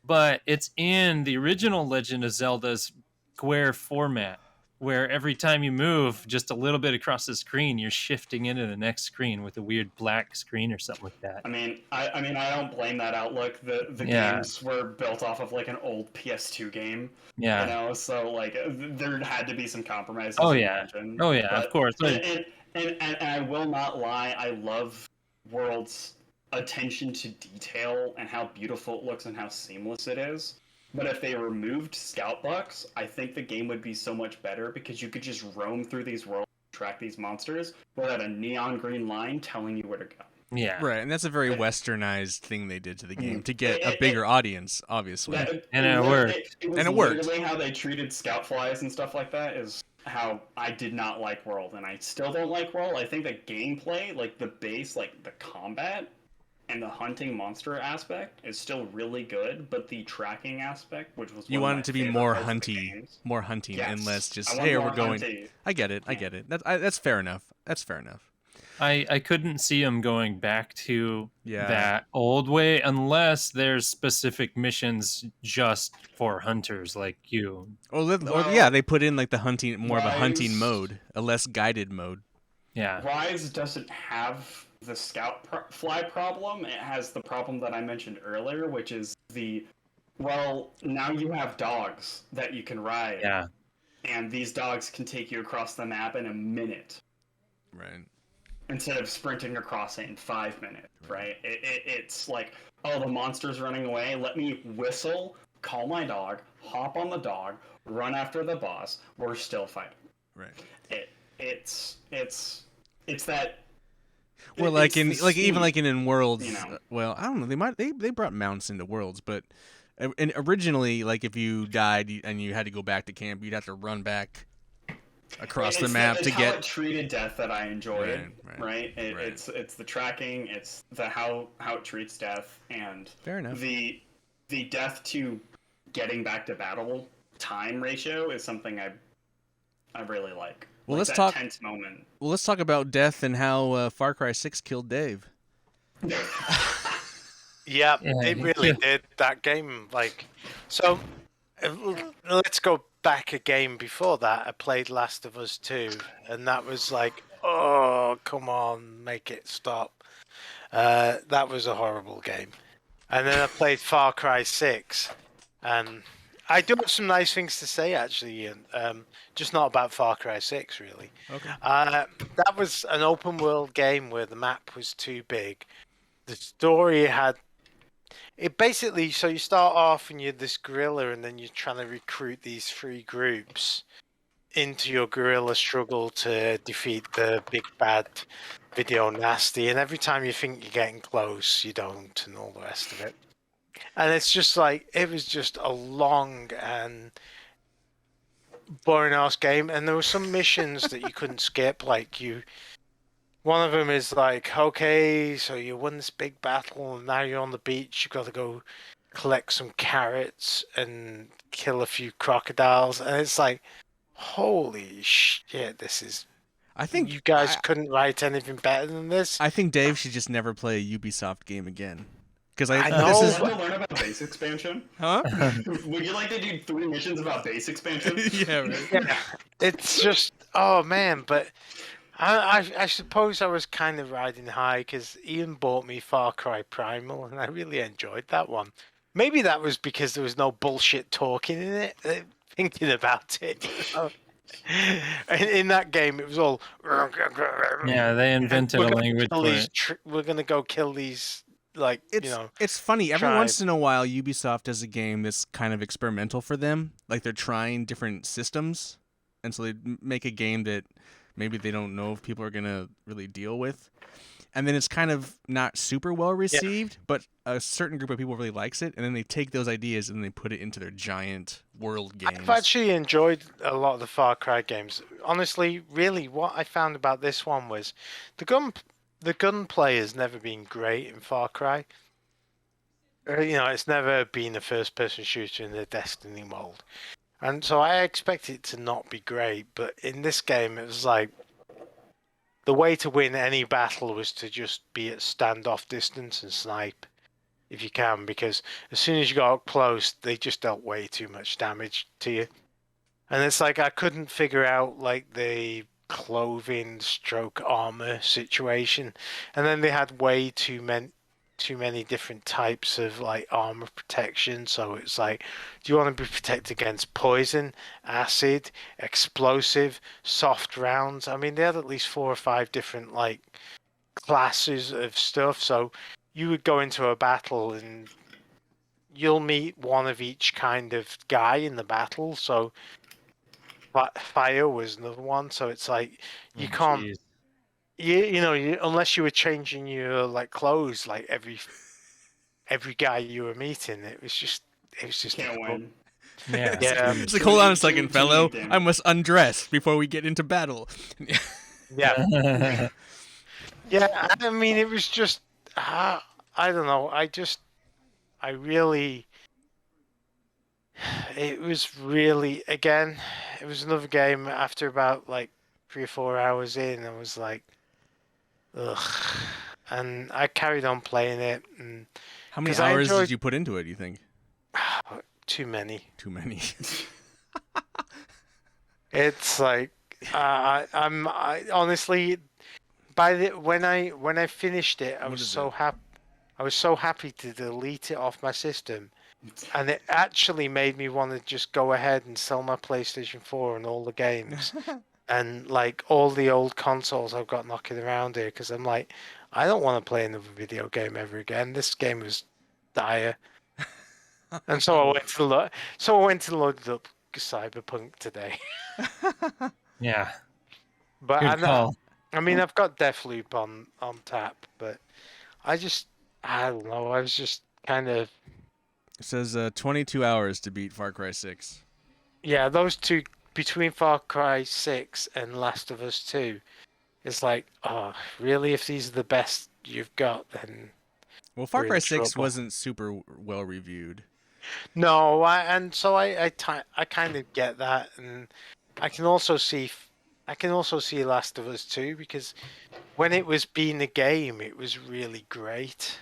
but it's in the original Legend of Zelda's square format, where every time you move just a little bit across the screen, you're shifting into the next screen with a weird black screen or something like that. I mean, I don't blame that outlook. The Yeah. games were built off of like an old PS2 game, Yeah. you know. So like there had to be some compromises. Oh, I yeah. imagine. Oh yeah, But of course. in and I will not lie, I love World's attention to detail and how beautiful it looks and how seamless it is. But if they removed scout bucks, I think the game would be so much better because you could just roam through these worlds, track these monsters without a neon green line telling you where to go. Yeah. Right, and that's a very westernized thing they did to the game to get a bigger audience, obviously. And it worked. It was And it worked. literally how they treated scout flies and stuff like that is how I did not like World, and I still don't like World. I think the gameplay, like the base, like the combat and the hunting monster aspect is still really good, but the tracking aspect, which was You one want of it to my be favorite more parts of the hunty, games. more hunting, Yes. and less just I want hey, more we're going. hunty. I get it. I get it. That's fair enough. That's fair enough. I couldn't see them going back to Yeah. that old way unless there's specific missions just for hunters like you. Or yeah, they put in like the hunting, more of a hunting Rise- mode, a less guided mode. Yeah. Rise doesn't have the scout fly problem. It has the problem that I mentioned earlier, which is now you have dogs that you can ride. Yeah. And these dogs can take you across the map in a minute Right. instead of sprinting across it in 5 minutes, right? It's like, oh, the monster's running away. Let me whistle, call my dog, hop on the dog, run after the boss. We're still fighting. Right. It's that. Well, like it's the even speed, like in Worlds, you know. well, I don't know. They brought mounts into Worlds, but and originally, like if you died and you had to go back to camp, you'd have to run back across the map it's to how get. it treated death that I enjoyed. Right. Right? It's the tracking. It's the how it treats death, and Fair enough. the death to getting back to battle time ratio is something I really like. Well, Like let's that talk. tense moment. Well, let's talk about death and how Far Cry 6 killed Dave. Yeah, Yeah, it me really too. did. That game, like, so let's go back a game before that. I played Last of Us 2, and that was like, oh, come on, make it stop. That was a horrible game. And then I played Far Cry 6, and I do have some nice things to say, actually, Ian. Just not about Far Cry 6, really. Okay. That was an open world game where the map was too big. The story had... It basically, so you start off and you're this guerrilla, and then you're trying to recruit these 3 groups into your guerrilla struggle to defeat the big bad Video Nasty. And every time you think you're getting close, you don't, and all the rest of it. And it's just like, it was just a long and boring ass game. And there were some missions that you couldn't skip, like one of them is like, okay, so you won this big battle and now you're on the beach, you've got to go collect some carrots and kill a few crocodiles. And it's like, holy shit, this is... I think you guys couldn't write anything better than this. I think Dave should just never play a Ubisoft game again. Because I Would know. you this is like to learn about base expansion? huh? Would you like to do 3 missions about base expansion? Yeah, right. Yeah, it's just, oh man, but I suppose I was kind of riding high because Ian bought me Far Cry Primal, and I really enjoyed that one. Maybe that was because there was no bullshit talking in it. Thinking about it, in that game, it was all... Yeah, they invented a language for it. We're gonna go kill these, like, It's funny. Every tribe. once in a while, Ubisoft does a game that's kind of experimental for them. Like they're trying different systems, and so they make a game that maybe they don't know if people are gonna really deal with. And then it's kind of not super well received, but a certain group of people really likes it, and then they take those ideas and they put it into their giant world games. I've actually enjoyed a lot of the Far Cry games. Honestly, really, what I found about this one was the gunplay has never been great in Far Cry. It's never been a first-person shooter in the Destiny mold. And so I expect it to not be great, but in this game, it was like, the way to win any battle was to just be at standoff distance and snipe if you can, because as soon as you got up close, they just dealt way too much damage to you. And it's like, I couldn't figure out like the clothing stroke armor situation. And then they had way too too many different types of like armor protection. So it's like, do you want to be protected against poison, acid, explosive, soft rounds? I mean, they had at least 4 or 5 different like classes of stuff. So you would go into a battle and you'll meet one of each kind of guy in the battle. So fire was another one. So it's like you can't. Jeez. Unless you were changing your like clothes like every guy you were meeting, it was just Can't difficult. win. Yeah. Yeah, It's like, hold on a Too second, many fellow. damage. I must undress before we get into battle. yeah, yeah. I mean, it was just I don't know. I really, it was really again. It was another game after about like 3 or 4 hours in. I was like, ugh, and I carried on playing it, and How many 'cause I hours enjoyed did you put into it, do you think? too many. Too many. It's like I honestly when I finished it, I What was is so it? happy. I was so happy to delete it off my system, and it actually made me want to just go ahead and sell my PlayStation 4 and all the games, and like all the old consoles I've got knocking around here, because I'm like, I don't want to play another video game ever again. This game was dire, and so I went to load up Cyberpunk today. Yeah. But Good call. I mean, I've got Deathloop on tap, but I don't know. I was just kind of It says 22 hours to beat Far Cry 6. yeah. Those two between Far Cry 6 and Last of Us 2, it's like, oh, really? If these are the best you've got, then Well, Far we're Cry in 6 trouble. wasn't super well reviewed. No, I kind of get that, and I can also see Last of Us 2 because when it was being a game, it was really great.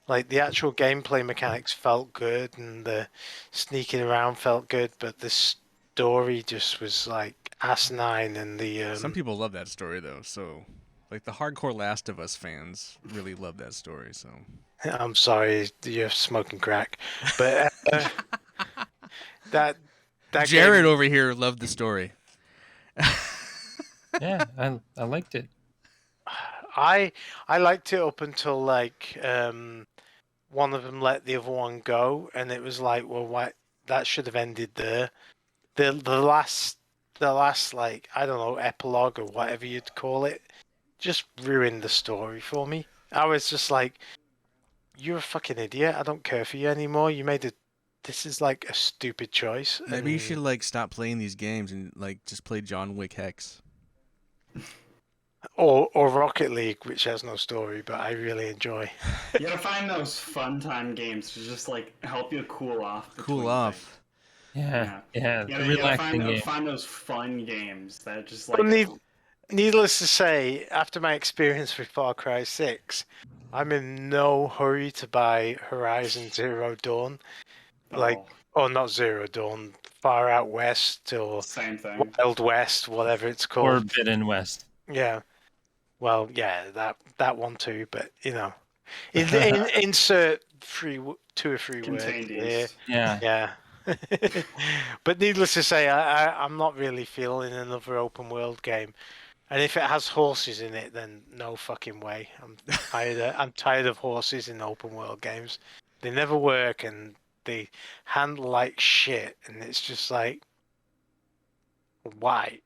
Like the actual gameplay mechanics felt good, and the sneaking around felt good, but the story just was like asinine, and the Some people love that story, though, so... Like, the hardcore Last of Us fans really love that story, so... I'm sorry, you're smoking crack, but that Jared game, over here loved the story. Yeah, I liked it. I liked it up until like one of them let the other one go, and it was like, well, why that should have ended there. The last like I don't know epilogue or whatever you'd call it just ruined the story for me. I was just like, you're a fucking idiot. I don't care for you anymore. This is like a stupid choice. Maybe you and- should, like, stop playing these games and, like, just play John Wick Hex. or Rocket League, which has no story, but I really enjoy. You gotta find those fun time games to just like help you cool off. Cool between off. Yeah. Yeah. things. The You gotta relaxing game. find those fun games that just But like needless to say, after my experience with Far Cry 6, I'm in no hurry to buy Horizon Zero Dawn. Like, oh, not Zero Dawn, Far Out West or same thing. Wild West, whatever it's called. Forbidden West. Yeah. Well, yeah, that one too, but insert 2 or 3 words here. Contained. Yeah. Yeah. But needless to say, I'm not really feeling another open world game. And if it has horses in it, then no fucking way. I'm tired of horses in open world games. They never work and they handle like shit, and it's just like, why?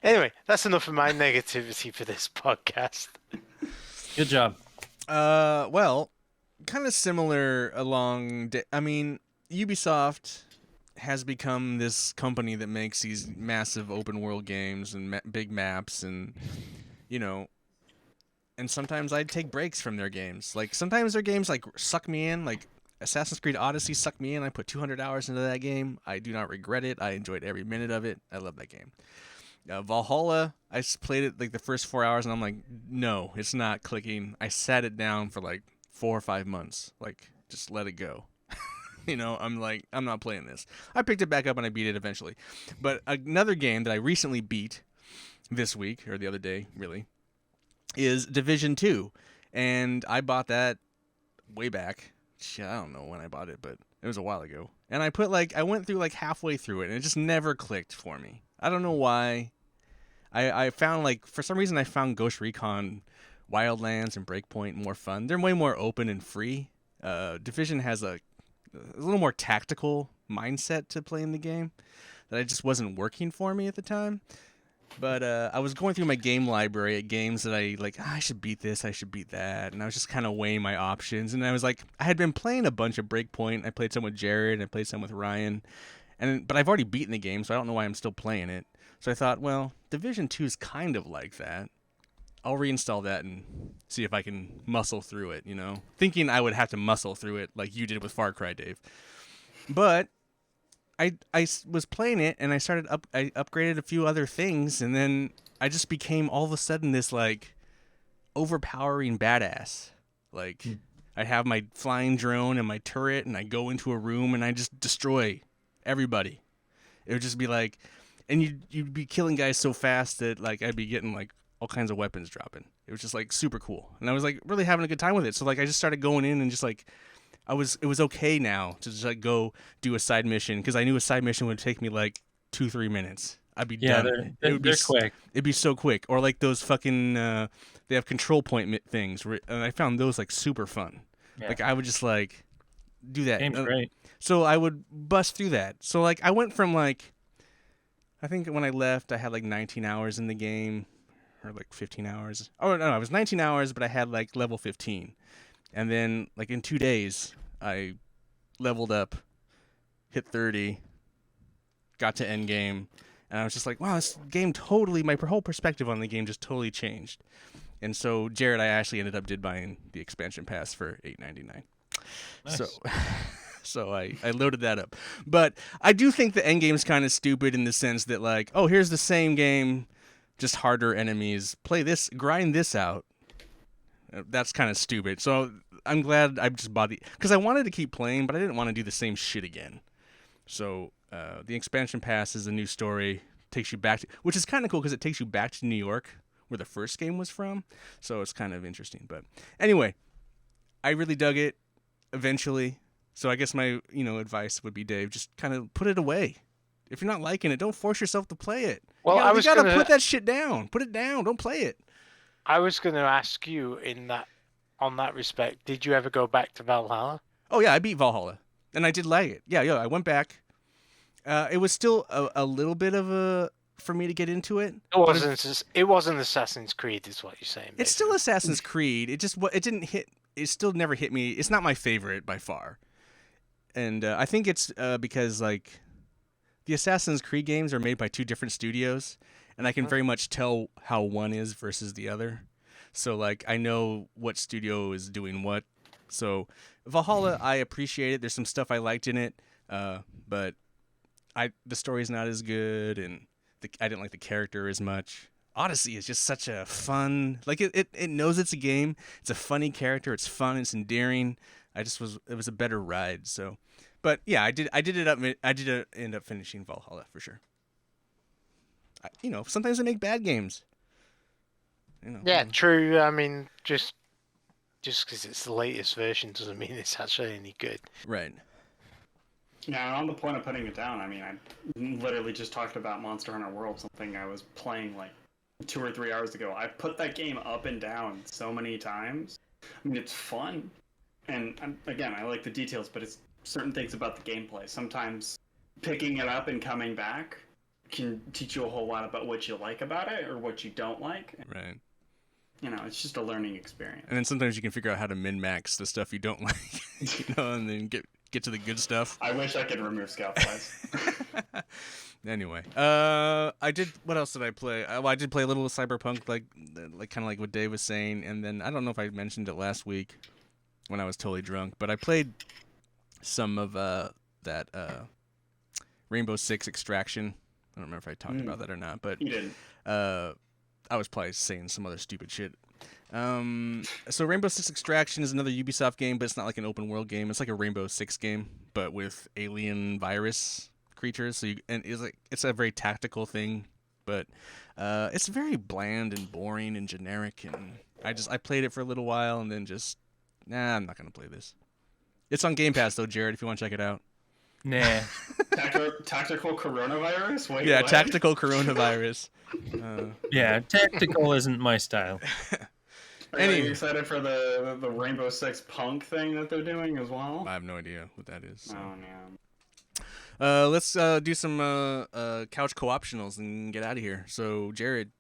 Anyway, that's enough of my negativity for this podcast. Good job. Well, kind of similar I mean, Ubisoft has become this company that makes these massive open world games and big maps, and you know, and sometimes I take breaks from their games. Like sometimes their games like suck me in, like Assassin's Creed Odyssey sucked me in. I put 200 hours into that game. I do not regret it. I enjoyed every minute of it. I love that game. Valhalla, I played it like the first 4 hours, and I'm like, no, it's not clicking. I sat it down for like 4 or 5 months. Like, just let it go. I'm like, I'm not playing this. I picked it back up and I beat it eventually. But another game that I recently beat this week, or the other day, really, is Division 2. And I bought that way back. Shit, I don't know when I bought it, but it was a while ago. And I went through like halfway through it, and it just never clicked for me. I don't know why. I found like, for some reason I found Ghost Recon Wildlands and Breakpoint more fun. They're way more open and free. Division has a little more tactical mindset to playing the game that I just wasn't working for me at the time. But I was going through my game library at games that I like, I should beat this, I should beat that. And I was just kind of weighing my options. And I was like, I had been playing a bunch of Breakpoint. I played some with Jared, and I played some with Ryan. But I've already beaten the game, so I don't know why I'm still playing it. So I thought, well, Division 2 is kind of like that. I'll reinstall that and see if I can muscle through it, you know? Thinking I would have to muscle through it like you did with Far Cry, Dave. But I was playing it, and I upgraded a few other things, and then I just became all of a sudden this, like, overpowering badass. Like, I have my flying drone and my turret, and I go into a room, and I just destroy everybody. It would just be like, and you'd be killing guys so fast that, like, I'd be getting, like, all kinds of weapons dropping. It was just, like, super cool. And I was, like, really having a good time with it. So, like, I just started going in and just, like, it was okay now to just, like, go do a side mission, because I knew a side mission would take me, like, 2-3 minutes. I'd be done. They're quick. It'd be so quick. Or, like, those fucking, they have control point things, and I found those, like, super fun. Yeah. Like, I would just, like, do that. Game's great. So I would bust through that. So, like, I went from, like, I think when I left, I had, like, 19 hours in the game, or, like, 15 hours. Oh, no, it was 19 hours, but I had, like, level 15. And then, like, in 2 days, I leveled up, hit 30, got to endgame, and I was just like, wow, this game totally, my whole perspective on the game just totally changed. And so, Jared, I actually ended up buying the expansion pass for $8.99. Nice. So I loaded that up. But I do think the endgame's kind of stupid in the sense that, like, oh, here's the same game, just harder enemies. Play this, grind this out. That's kind of stupid. So I'm glad I just bought because I wanted to keep playing, but I didn't want to do the same shit again. So the expansion pass is a new story, takes you back to, which is kind of cool because it takes you back to New York, where the first game was from. So it's kind of interesting. But anyway, I really dug it eventually. So I guess my, advice would be, Dave, just kind of put it away. If you're not liking it, don't force yourself to play it. Well, you gotta put that shit down. Put it down. Don't play it. I was going to ask you on that respect, did you ever go back to Valhalla? Oh yeah, I beat Valhalla, and I did like it. Yeah, I went back. It was still a little bit of for me to get into it. It wasn't Assassin's Creed, is what you're saying. Basically. It's still Assassin's Creed. It didn't hit. It still never hit me. It's not my favorite by far. And I think it's because, like, the Assassin's Creed games are made by two different studios, and I can very much tell how one is versus the other. So, like, I know what studio is doing what. So, Valhalla, I appreciate it. There's some stuff I liked in it, but the story's not as good, and I didn't like the character as much. Odyssey is just such a fun, like, it knows it's a game. It's a funny character. It's fun. It's endearing. It was a better ride. So, but yeah, I did end up finishing Valhalla for sure. Sometimes they make bad games. Yeah, true. I mean, just because it's the latest version doesn't mean it's actually any good. Right. Yeah, and on the point of putting it down, I mean, I literally just talked about Monster Hunter World, something I was playing like 2 or 3 hours ago. I put that game up and down so many times. I mean, it's fun. And again, I like the details, but it's certain things about the gameplay. Sometimes picking it up and coming back can teach you a whole lot about what you like about it or what you don't like. Right. It's just a learning experience. And then sometimes you can figure out how to min-max the stuff you don't like, and then get to the good stuff. I wish I could remove scout flies. Anyway, what else did I play? I did play a little Cyberpunk, like kind of like what Dave was saying, and then I don't know if I mentioned it last week when I was totally drunk, but I played some of that Rainbow Six Extraction. I don't remember if I talked about that or not, but you didn't. I was probably saying some other stupid shit. So Rainbow Six Extraction is another Ubisoft game, but it's not like an open world game. It's like a Rainbow Six game, but with alien virus creatures. So it's a very tactical thing but it's very bland and boring and generic. And I played it for a little while and then just I'm not gonna play this. It's on Game Pass though, Jared. If you want to check it out. Nah. Tactical coronavirus? Wait, Yeah, what? tactical coronavirus. Yeah, tactical isn't my style. Are you excited for the Rainbow Six Punk thing that they're doing as well? I have no idea what that is. So. Oh, man. Let's do some couch co-optionals and get out of here. So, Jared,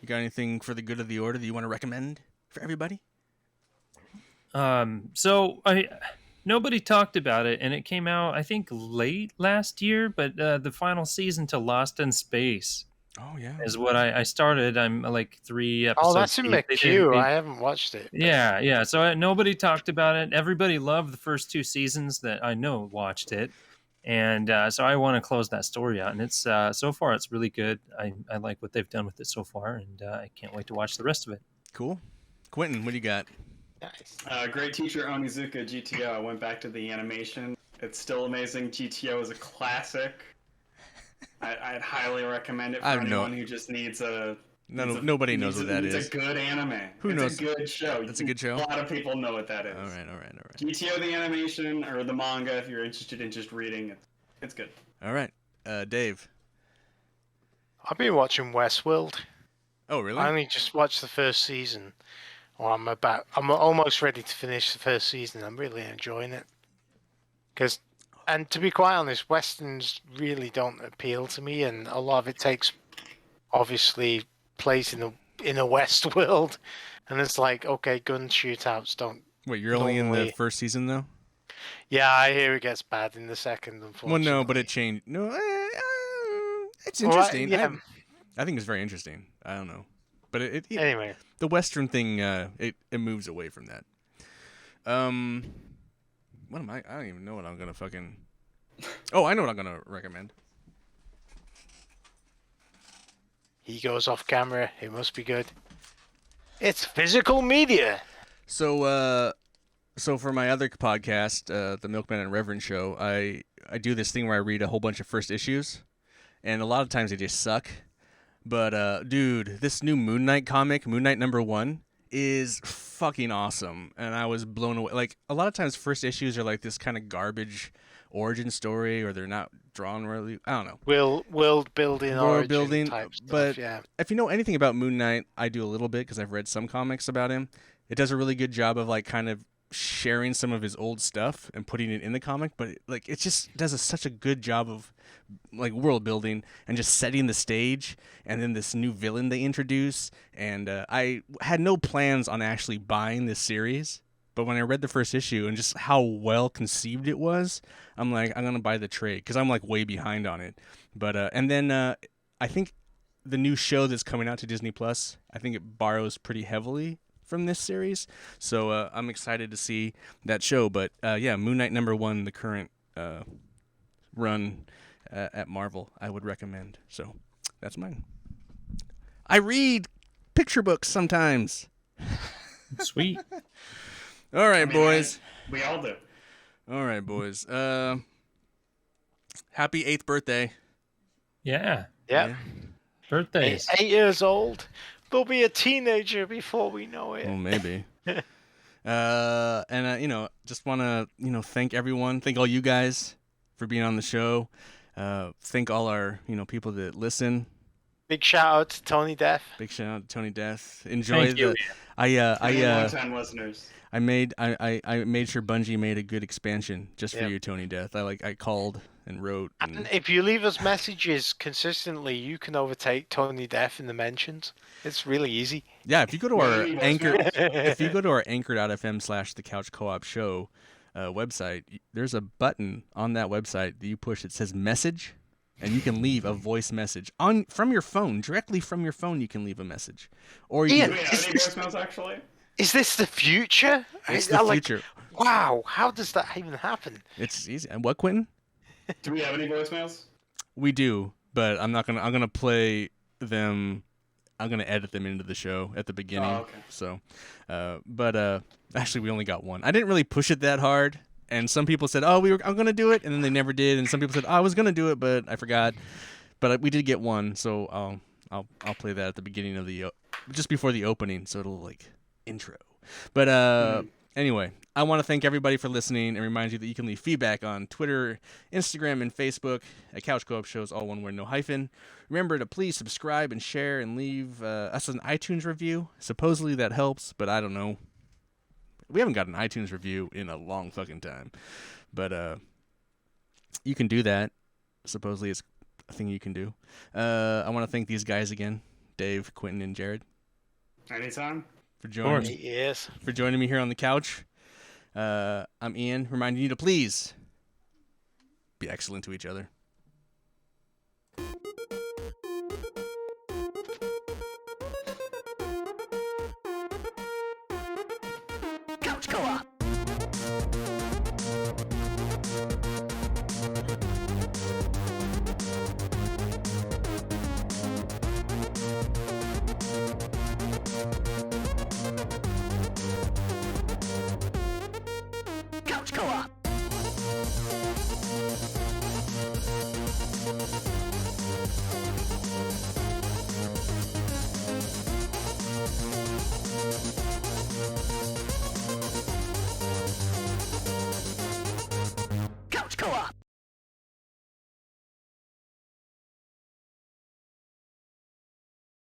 you got anything for the good of the order that you want to recommend for everybody? So nobody talked about it, and it came out I think late last year. But the final season to Lost in Space. Oh yeah, is what I started. I'm like 3 episodes. Oh, that's in my queue. I haven't watched it. Yeah. So nobody talked about it. Everybody loved the first 2 seasons that I know watched it, and so I want to close that story out. And it's so far it's really good. I like what they've done with it so far, and I can't wait to watch the rest of it. Cool. Quentin, what do you got? Nice. Great Teacher Onizuka GTO. I went back to the animation. It's still amazing. GTO is a classic. I'd highly recommend it for anyone who just needs nobody knows what that is. It's a good anime. Who knows? It's a good show. It's a good show? A lot of people know what that is. All right. GTO the animation or the manga if you're interested in just reading it. It's good. All right. Dave. I've been watching Westworld. Oh, really? I only just watched the first season. Or I'm almost ready to finish the first season. I'm really enjoying it. And to be quite honest, Westerns really don't appeal to me, and a lot of it takes, obviously, place in a West world. And it's like, okay, gun shootouts don't... Wait, you're only in the first season, though? Yeah, I hear it gets bad in the second, unfortunately. Well, no, but it changed. No, it's interesting. Well, yeah. I think it's very interesting. I don't know. But anyway, the Western thing, it moves away from that. What am I don't even know what I'm gonna fucking. Oh, I know what I'm gonna recommend. He goes off camera. It must be good. It's physical media. So for my other podcast, the Milkman and Reverend Show, I do this thing where I read a whole bunch of first issues, and a lot of times they just suck. But, dude, this new Moon Knight comic, Moon Knight #1, is fucking awesome. And I was blown away. Like, a lot of times first issues are like this kind of garbage origin story, or they're not drawn really. I don't know. World building type stuff, but yeah. If you know anything about Moon Knight, I do a little bit because I've read some comics about him. It does a really good job of, like, kind of sharing some of his old stuff and putting it in the comic, but it just does such a good job of like world building and just setting the stage, and then this new villain they introduce. And I had no plans on actually buying this series, but when I read the first issue and just how well conceived it was, I'm like, I'm gonna buy the trade because I'm like way behind on it. But and then I think the new show that's coming out to Disney Plus, I think it borrows pretty heavily from this series, so I'm excited to see that show. But yeah, Moon Knight #1, the current run at Marvel, I would recommend. So that's mine. I read picture books sometimes. Sweet. All right, boys. We all do. All right, boys. Happy 8th birthday. Yeah. Birthdays. 8 years old. They'll be a teenager before we know it. Well, maybe. And just want to, thank everyone. Thank all you guys for being on the show. Thank all our, people that listen. Big shout out to Tony Death. Big shout out to Tony Death. Enjoy Thank you. Long-time listeners. I made sure Bungie made a good expansion just for you, Tony Death. I called and wrote. And if you leave us messages consistently, you can overtake Tony Death in the mentions. It's really easy. Yeah, if you go to our anchor.fm/the Couch Co-op Show website, there's a button on that website that you push that says message, and you can leave a voice message from your phone. Directly from your phone, you can leave a message. Or you Do we have any voicemails, actually? Is this the future? It's the future. Wow, how does that even happen? It's easy. And what, Quentin? Do we have any voicemails? We do, but I'm gonna play them. I'm gonna edit them into the show at the beginning. Oh, okay. So, but actually, we only got one. I didn't really push it that hard, and some people said, "Oh, I'm gonna do it," and then they never did. And some people said, "Oh, I was gonna do it, but I forgot." But we did get one, so I'll play that at the beginning of the just before the opening, so it'll like intro. But anyway, I want to thank everybody for listening and remind you that you can leave feedback on Twitter, Instagram, and Facebook at Couch Co-op Shows, all one word, no hyphen. Remember to please subscribe and share and leave us an iTunes review. Supposedly that helps, but I don't know. We haven't got an iTunes review in a long fucking time. But you can do that. Supposedly it's a thing you can do. I want to thank these guys again, Dave, Quentin, and Jared. Anytime. For joining me. Yes. For joining me here on the couch. I'm Ian, reminding you to please be excellent to each other. Couch Co-op. Couch Co-op.